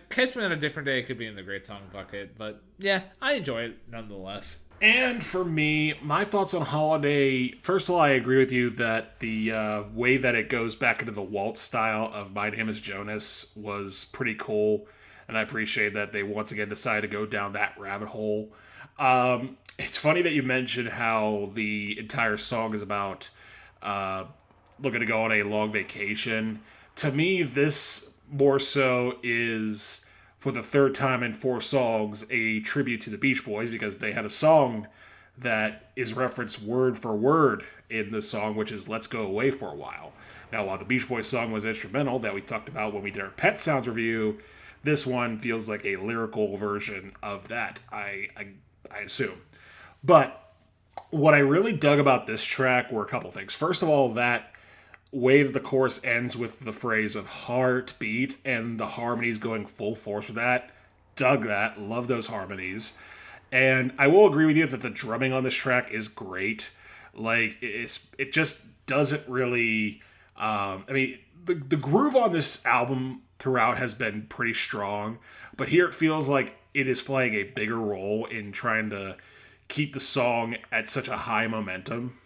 Catch Me on a Different Day, it could be in the great song bucket, but yeah, I enjoy it nonetheless. And for me, my thoughts on Holiday, first of all, I agree with you that the way that it goes back into the waltz style of My Name Is Jonas was pretty cool, and I appreciate that they once again decided to go down that rabbit hole. It's funny that you mentioned how the entire song is about looking to go on a long vacation. To me, this more so is, for the third time in four songs, a tribute to the Beach Boys because they had a song that is referenced word for word in the song, which is Let's Go Away for a While. Now, while the Beach Boys song was instrumental that we talked about when we did our Pet Sounds review, this one feels like a lyrical version of that, I assume. But what I really dug about this track were a couple things. First of all, that way that the chorus ends with the phrase of heartbeat and the harmonies going full force with that. Dug that. Love those harmonies. And I will agree with you that the drumming on this track is great. Like, it just doesn't really... the groove on this album throughout has been pretty strong, but here it feels like it is playing a bigger role in trying to keep the song at such a high momentum.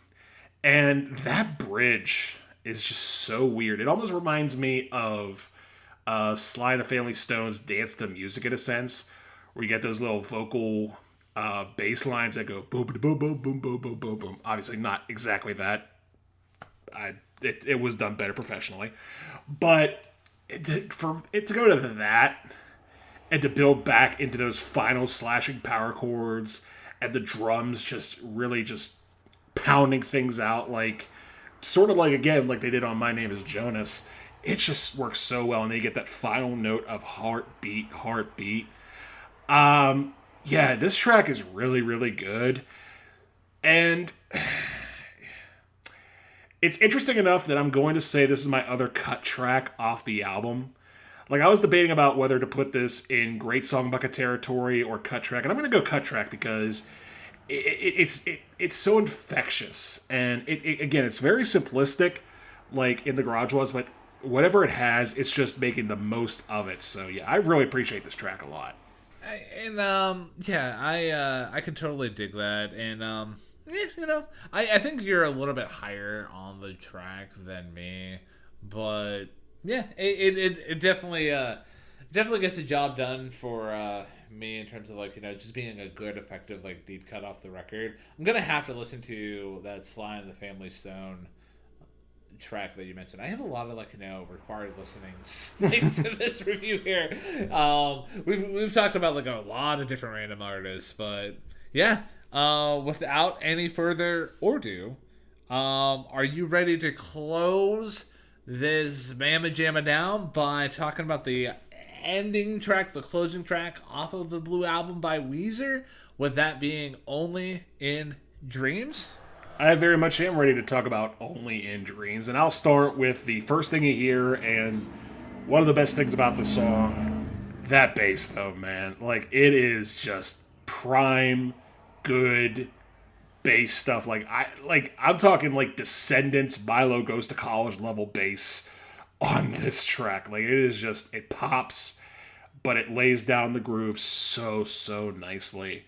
And that bridge is just so weird. It almost reminds me of Sly and the Family Stone's Dance to Music in a sense, where you get those little vocal bass lines that go boom, boom, boom, boom, boom, boom, boom, boom. Obviously not exactly that. It was done better professionally. But for it to go to that and to build back into those final slashing power chords and the drums just really just pounding things out like sort of like, again, like they did on My Name Is Jonas. It just works so well, and then you get that final note of heartbeat. Yeah, this track is really good, and it's interesting enough that I'm going to say this is my other cut track off the album. Like, I was debating about whether to put this in great song bucket territory or cut track, and I'm going to go cut track because it's so infectious, and again, it's very simplistic, like in the Garage was, but whatever it has, it's just making the most of it. So yeah, I really appreciate this track a lot. I can totally dig that, and I think you're a little bit higher on the track than me, but yeah, it definitely gets the job done for me in terms of just being a good, effective deep cut off the record. I'm gonna have to listen to that Sly and the Family Stone track that you mentioned. I have a lot of required listening things to this review here. We've talked about a lot of different random artists, but yeah. Without any further ado, are you ready to close this Mamma Jamma down by talking about the ending track, the closing track off of the Blue Album by Weezer, with that being Only in Dreams? I very much am ready to talk about Only in Dreams, and I'll start with the first thing you hear, and one of the best things about the song, that bass though, man. Like, it is just prime, good bass stuff. I'm talking Descendants, Milo Goes to College level bass on this track. Like, it is just, it pops, but it lays down the groove so nicely.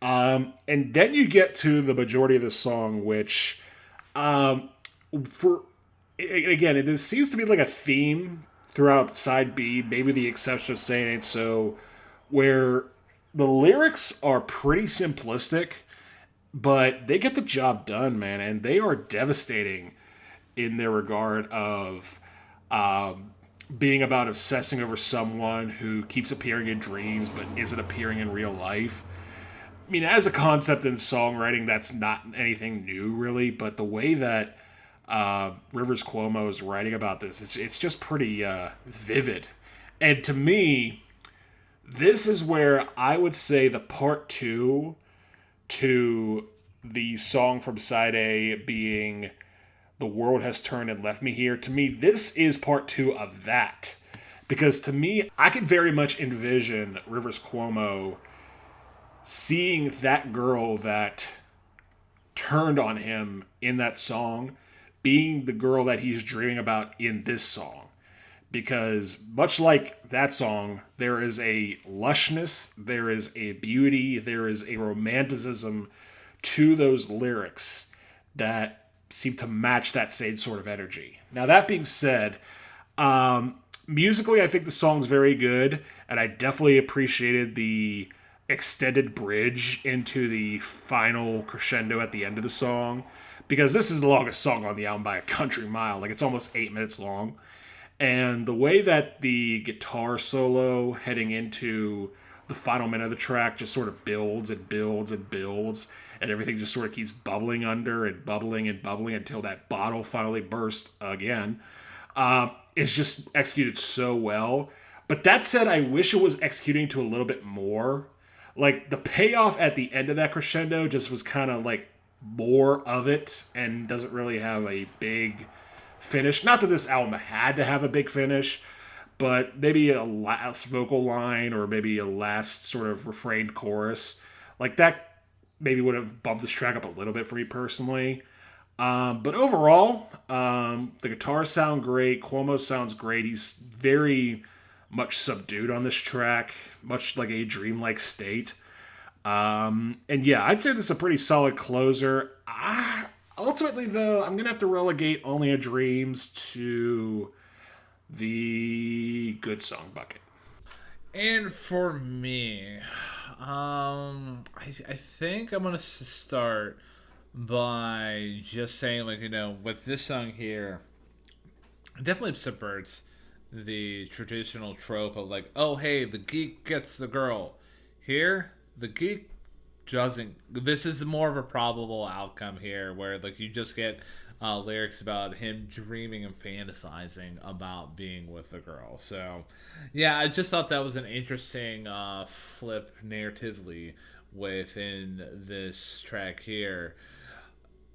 And then you get to the majority of the song, which, it seems to be like a theme throughout side B, maybe the exception of Saying Ain't So, where the lyrics are pretty simplistic, but they get the job done, man, and they are devastating in their regard of um, being about obsessing over someone who keeps appearing in dreams but isn't appearing in real life. I mean, as a concept in songwriting, that's not anything new, really. But the way that Rivers Cuomo is writing about this, it's just pretty vivid. And to me, this is where I would say the part two to the song from side A being "The World Has Turned and Left Me Here." To me, this is part two of that. Because to me, I could very much envision Rivers Cuomo seeing that girl that turned on him in that song being the girl that he's dreaming about in this song. Because much like that song, there is a lushness, there is a beauty, there is a romanticism to those lyrics that seem to match that same sort of energy. Now, that being said, musically, I think the song's very good, and I definitely appreciated the extended bridge into the final crescendo at the end of the song, because this is the longest song on the album by a country mile. Like, it's almost 8 minutes long. And the way that the guitar solo heading into the final minute of the track just sort of builds and builds and builds, and everything just sort of keeps bubbling under and bubbling until that bottle finally bursts again, is just executed so well. But that said, I wish it was executing to a little bit more. Like, the payoff at the end of that crescendo just was kind of like more of it and doesn't really have a big finish. Not that this album had to have a big finish, but maybe a last vocal line or maybe a last sort of refrained chorus. Like, that maybe would have bumped this track up a little bit for me personally. But overall, the guitars sound great. Cuomo sounds great. He's very much subdued on this track, much like a dreamlike state. And yeah, I'd say this is a pretty solid closer. Ultimately, though, I'm going to have to relegate Only a Dreams to the good song bucket. And for me, I think I'm gonna start by just saying, like, with this song here, it definitely subverts the traditional trope of, like, oh hey, the geek gets the girl. Here, the geek doesn't. This is more of a probable outcome here, where, like, you just get lyrics about him dreaming and fantasizing about being with a girl. So yeah, I just thought that was an interesting flip narratively within this track here.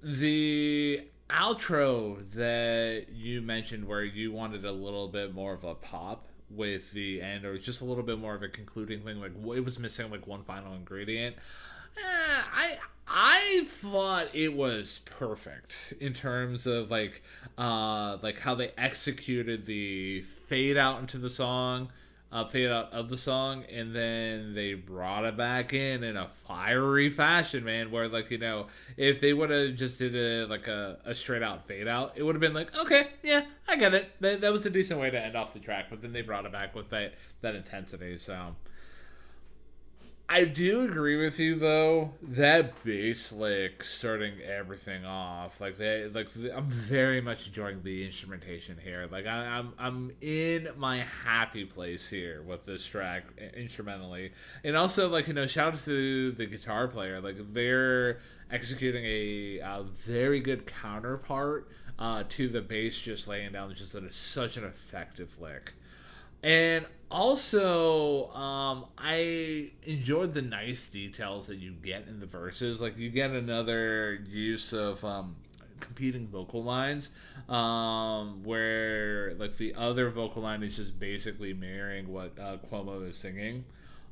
The outro that you mentioned, where you wanted a little bit more of a pop with the end, or just a little bit more of a concluding thing, like it was missing like one final ingredient. I thought it was perfect in terms of like how they executed the fade out into the song, fade out of the song, and then they brought it back in a fiery fashion, man. Where, like, if they would have just did a straight out fade out, it would have been like, okay, yeah, I get it. That was a decent way to end off the track. But then they brought it back with that intensity. So I do agree with you, though. That bass lick starting everything off, I'm very much enjoying the instrumentation here. Like, I'm in my happy place here with this track instrumentally, and also, like, shout out to the guitar player. Like, they're executing a very good counterpart to the bass, just laying down just such an effective lick. And also, I enjoyed the nice details that you get in the verses. Like, you get another use of competing vocal lines, where, like, the other vocal line is just basically mirroring what Cuomo is singing.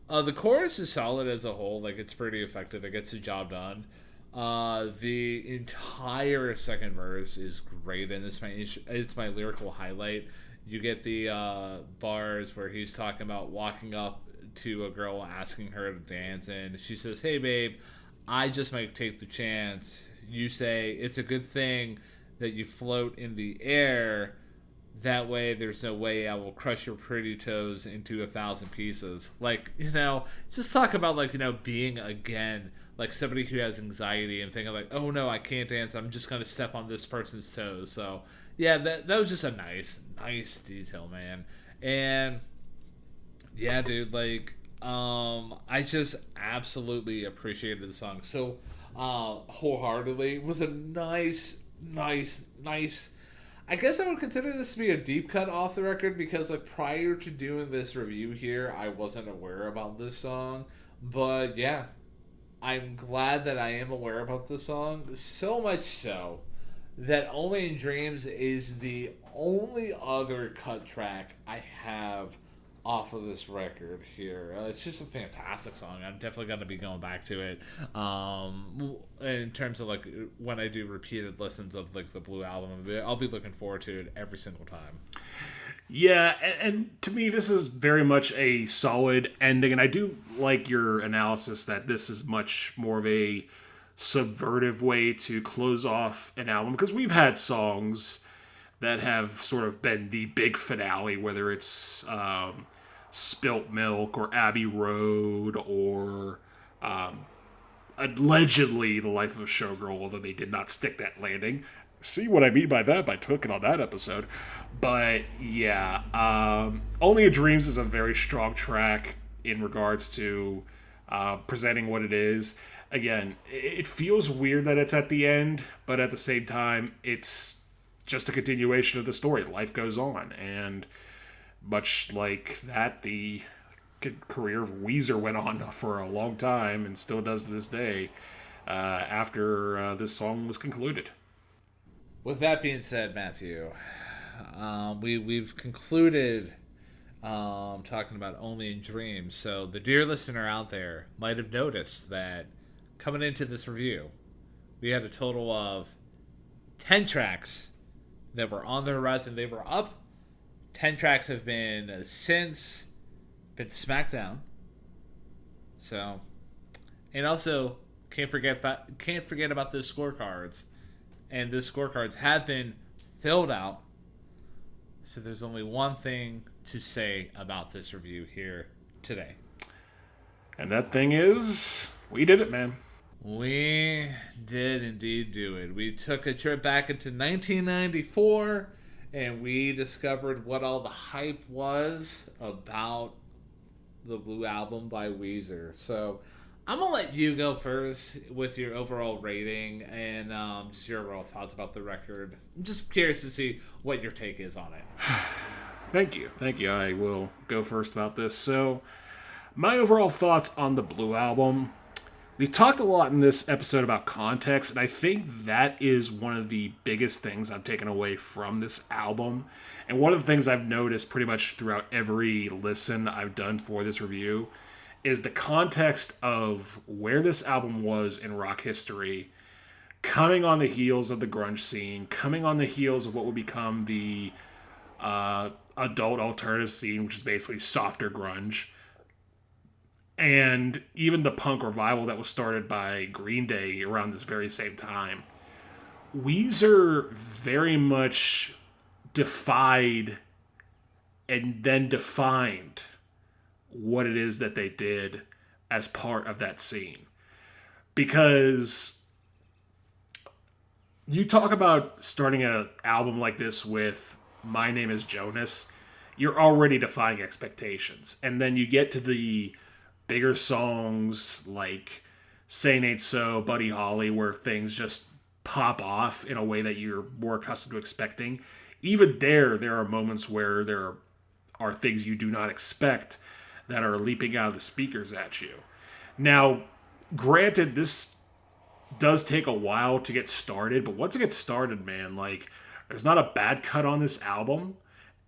The chorus is solid as a whole. Like, it's pretty effective. It gets the job done. The entire second verse is great, and it's my lyrical highlight. You get the bars where he's talking about walking up to a girl asking her to dance, and she says, "Hey, babe, I just might take the chance." You say, "It's a good thing that you float in the air. That way, there's no way I will crush your pretty toes into 1,000 pieces." Like, just talk about, like, being, again, like somebody who has anxiety and thinking like, oh no, I can't dance. I'm just gonna step on this person's toes. So yeah, that was just a nice detail, man. And yeah, dude, like I just absolutely appreciated the song so wholeheartedly. It was a nice. I guess I would consider this to be a deep cut off the record because, like, prior to doing this review here, I wasn't aware about this song. But yeah, I'm glad that I am aware about this song. So much so that Only in Dreams is the only other cut track I have off of this record here. It's just a fantastic song. I'm definitely going to be going back to it. In terms of like when I do repeated listens of like the Blue Album, I'll be looking forward to it every single time. Yeah, and to me, this is very much a solid ending, and I do like your analysis that this is much more of a subvertive way to close off an album, because we've had songs that have sort of been the big finale, whether it's Spilt Milk or Abbey Road or allegedly The Life of a Showgirl, although they did not stick that landing. See what I mean by that by clicking on that episode. But yeah, Only in Dreams is a very strong track in regards to presenting what it is. Again, it feels weird that it's at the end, but at the same time, it's just a continuation of the story. Life goes on, and much like that, the career of Weezer went on for a long time and still does to this day after this song was concluded. With that being said, Matthew, we've concluded talking about Only in Dreams. So the dear listener out there might have noticed that coming into this review, we had a total of 10 tracks that were on the horizon. They were up. 10 tracks have been since been smacked down. So, and also can't forget about those scorecards. And those scorecards have been filled out. So there's only one thing to say about this review here today. And that thing is, we did it, man. We did indeed do it. We took a trip back into 1994 and we discovered what all the hype was about the Blue Album by Weezer. So I'm going to let you go first with your overall rating and just your overall thoughts about the record. I'm just curious to see what your take is on it. Thank you. I will go first about this. So, my overall thoughts on the Blue Album. We've talked a lot in this episode about context, and I think that is one of the biggest things I've taken away from this album. And one of the things I've noticed pretty much throughout every listen I've done for this review is the context of where this album was in rock history, coming on the heels of the grunge scene, coming on the heels of what would become the adult alternative scene, which is basically softer grunge, and even the punk revival that was started by Green Day around this very same time. Weezer very much defied and then defined what it is that they did as part of that scene. Because you talk about starting an album like this with My Name Is Jonas, you're already defying expectations. And then you get to the bigger songs like Saying Ain't So, Buddy Holly, where things just pop off in a way that you're more accustomed to expecting. Even there are moments where there are things you do not expect that are leaping out of the speakers at you. Now, granted, this does take a while to get started, but once it gets started, man, like, there's not a bad cut on this album,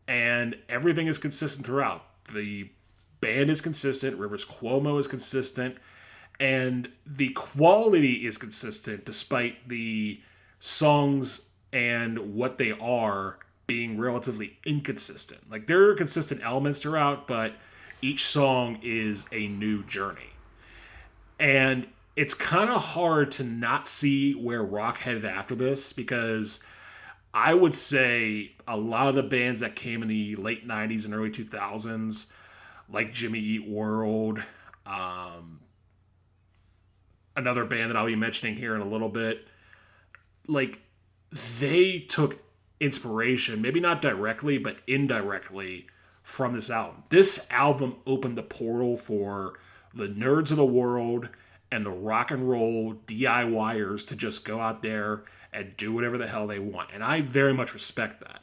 and everything is consistent throughout. The band is consistent, Rivers Cuomo is consistent, and the quality is consistent despite the songs and what they are being relatively inconsistent. Like, there are consistent elements throughout, but each song is a new journey. And it's kind of hard to not see where rock headed after this, because I would say a lot of the bands that came in the late 90s and early 2000s, like Jimmy Eat World, another band that I'll be mentioning here in a little bit, like they took inspiration, maybe not directly, but indirectly from this album. This album opened the portal for the nerds of the world and the rock and roll DIYers to just go out there and do whatever the hell they want. And I very much respect that.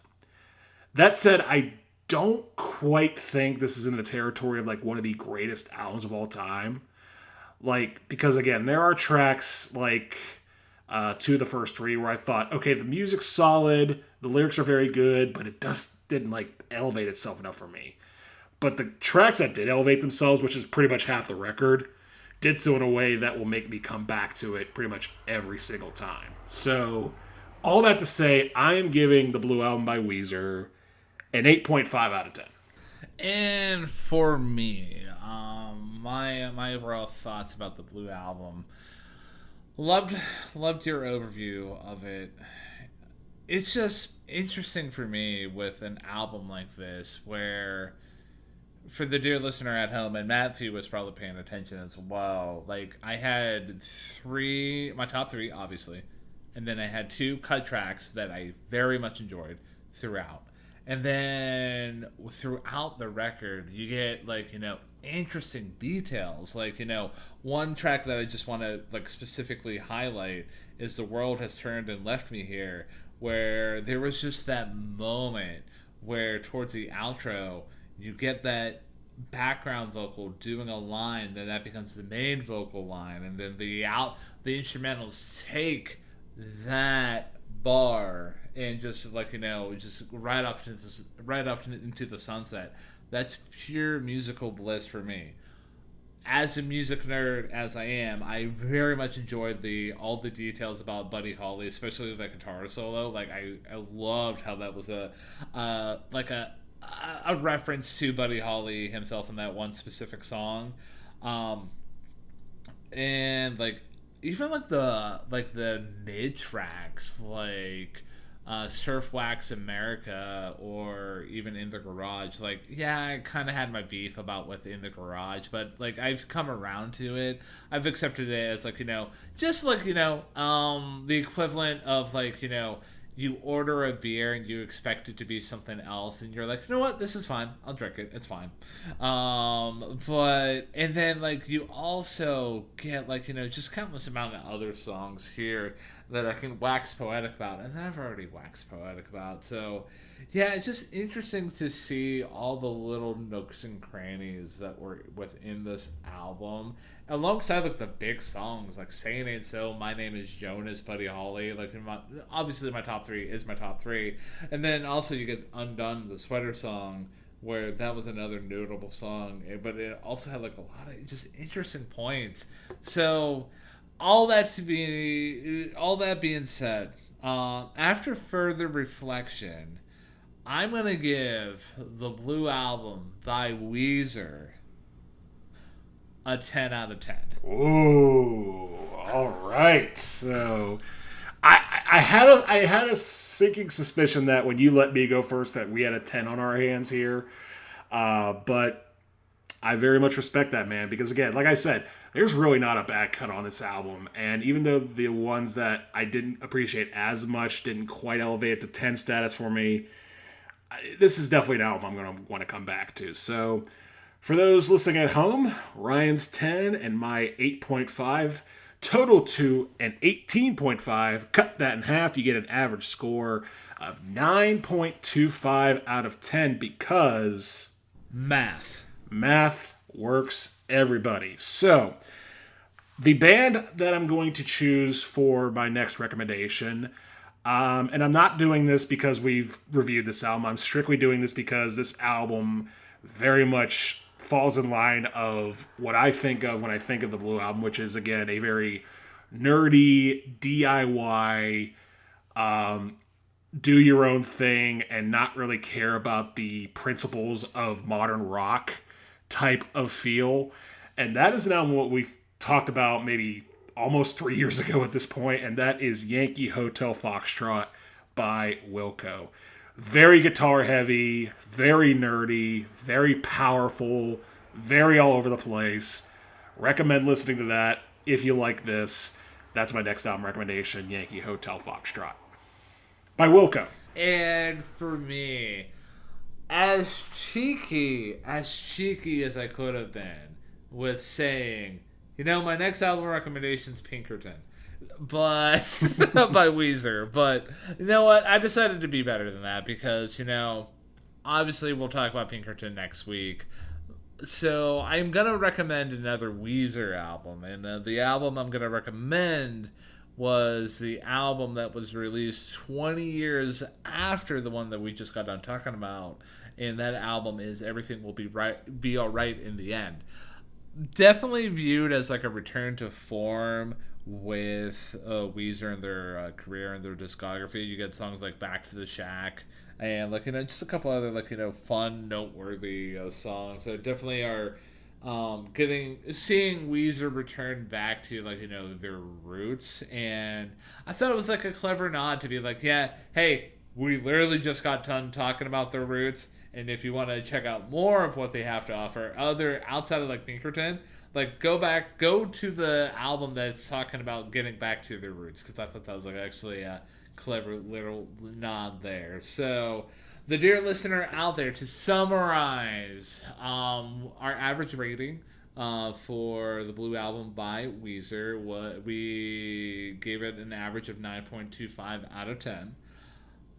That said, I don't quite think this is in the territory of like one of the greatest albums of all time. Like, because again, there are tracks like two of the first three where I thought, okay, the music's solid, the lyrics are very good, but it just didn't like elevate itself enough for me. But the tracks that did elevate themselves, which is pretty much half the record, did so in a way that will make me come back to it pretty much every single time. So, all that to say, I am giving the Blue Album by Weezer an 8.5 out of 10. And for me, my overall thoughts about the Blue Album, loved your overview of it. It's just interesting for me with an album like this where, for the dear listener at home, and Matthew was probably paying attention as well, like I had my top three obviously, and then I had two cut tracks that I very much enjoyed throughout. And then throughout the record, you get like, interesting details. Like, one track that I just want to like specifically highlight is The World Has Turned and Left Me Here, where there was just that moment where towards the outro, you get that background vocal doing a line, then that becomes the main vocal line, and then the instrumentals take that bar and just like just right off into the sunset. That's pure musical bliss for me. As a music nerd as I am, I very much enjoyed all the details about Buddy Holly, especially the guitar solo. Like I loved how that was a reference to Buddy Holly himself in that one specific song, and like even like the mid tracks like Surf Wax America or even In the Garage. Like, yeah, I kind of had my beef about with In the Garage, but like I've come around to it. I've accepted it as like just like the equivalent of like you order a beer and you expect it to be something else, and you're like, you know what, this is fine, I'll drink it, it's fine. But and then like you also get like just countless amount of other songs here that I can wax poetic about, and that I've already waxed poetic about. So yeah, it's just interesting to see all the little nooks and crannies that were within this album, alongside like the big songs like Saying Ain't So, My Name Is Jonas, Buddy Holly. Like obviously my top three is my top three, and then also you get Undone, the Sweater song, where that was another notable song, but it also had like a lot of just interesting points. So all that being said, after further reflection, I'm gonna give the Blue Album by Weezer a 10 out of 10. Ooh, all right. So I had a sinking suspicion that when you let me go first that we had a 10 on our hands here. But I very much respect that, man, because again, like I said, there's really not a bad cut on this album. And even though the ones that I didn't appreciate as much didn't quite elevate it to 10 status for me, this is definitely an album I'm going to want to come back to. So for those listening at home, Ryan's 10 and my 8.5 total to an 18.5. Cut that in half, you get an average score of 9.25 out of 10 because Math works, everybody. So the band that I'm going to choose for my next recommendation, and I'm not doing this because we've reviewed this album, I'm strictly doing this because this album very much falls in line of what I think of when I think of the Blue Album, which is, again, a very nerdy, DIY, do your own thing and not really care about the principles of modern rock type of feel. And that is an album what we've talked about maybe almost 3 years ago at this point, and that is Yankee Hotel Foxtrot by Wilco. Very guitar heavy, very nerdy, very powerful, very all over the place. Recommend listening to that if you like this, that's my next album recommendation, Yankee Hotel Foxtrot by Wilco. And for me, as cheeky as I could have been with saying, my next album recommendation's Pinkerton, but by Weezer. But you know what? I decided to be better than that because, obviously we'll talk about Pinkerton next week. So I'm going to recommend another Weezer album. And the album I'm going to recommend was the album that was released 20 years after the one that we just got done talking about. And that album is Everything Will Be Alright in the End. Definitely viewed as like a return to form with Weezer and their career and their discography. You get songs like Back to the Shack and just a couple other fun, noteworthy songs that definitely are seeing Weezer return back to their roots. And I thought it was like a clever nod to be like, yeah, hey, we literally just got done talking about their roots, and if you want to check out more of what they have to offer outside of Pinkerton, go to the album that's talking about getting back to their roots, because I thought that was actually a clever little nod there. So the dear listener out there, to summarize our average rating for the Blue Album by Weezer, we gave it an average of 9.25 out of 10.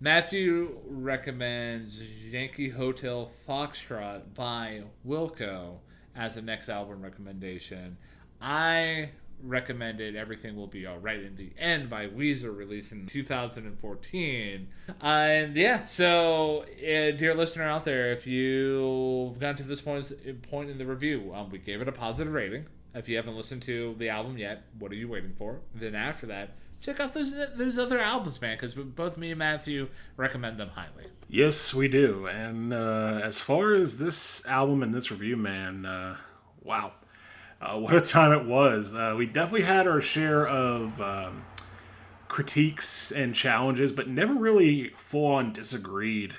Matthew recommends Yankee Hotel Foxtrot by Wilco as a next album recommendation. I recommended Everything Will Be Alright in the End by Weezer, released in 2014. And yeah, so dear listener out there, if you've gotten to this point in the review, we gave it a positive rating. If you haven't listened to the album yet, what are you waiting for? Then after that, check out those other albums, man, because both me and Matthew recommend them highly. Yes, we do. And as far as this album and this review, man, wow. What a time it was. We definitely had our share of critiques and challenges, but never really full-on disagreed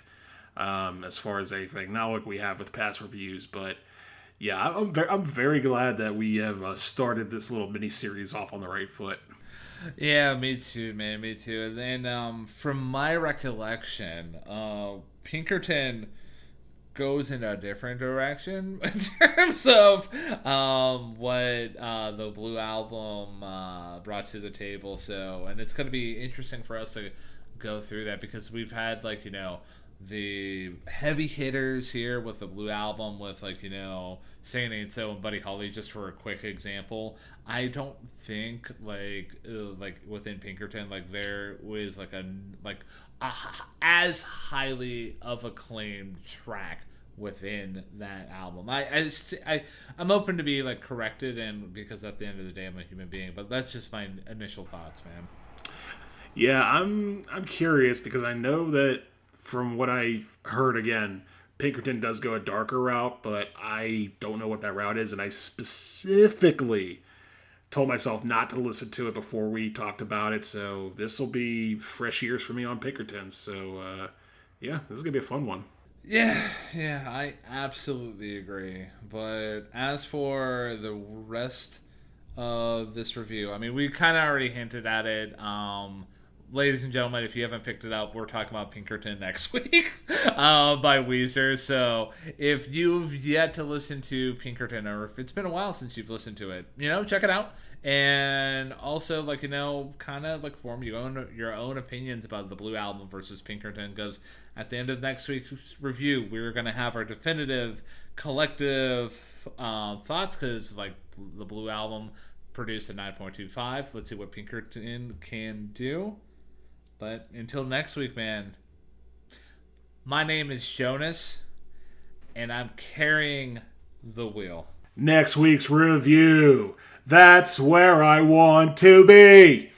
as far as anything. Not like we have with past reviews, but yeah, I'm very glad that we have started this little mini-series off on the right foot. Yeah, me too, man. Me too. And then, from my recollection, Pinkerton goes in a different direction in terms of what the Blue Album brought to the table. So, and it's going to be interesting for us to go through that, because we've had the heavy hitters here with the Blue Album with Saying Ain't So and Buddy Holly, just for a quick example. I don't think within Pinkerton there was a as highly of acclaimed track within that album. I'm open to be corrected, and because at the end of the day I'm a human being, but that's just my initial thoughts, man. Yeah, I'm curious, because I know that from what I've heard, again, Pinkerton does go a darker route, but I don't know what that route is, and I specifically told myself not to listen to it before we talked about it, so this will be fresh ears for me on Pinkerton. So, yeah, this is going to be a fun one. Yeah, I absolutely agree. But as for the rest of this review, I mean, we kind of already hinted at it. Ladies and gentlemen, if you haven't picked it up, we're talking about Pinkerton next week by Weezer. So if you've yet to listen to Pinkerton, or if it's been a while since you've listened to it, check it out. And also, kind of form your own opinions about the Blue Album versus Pinkerton, because at the end of next week's review, we're going to have our definitive collective thoughts, because the Blue Album produced a 9.25. Let's see what Pinkerton can do. But until next week, man, my name is Jonas, and I'm carrying the wheel. Next week's review. That's where I want to be.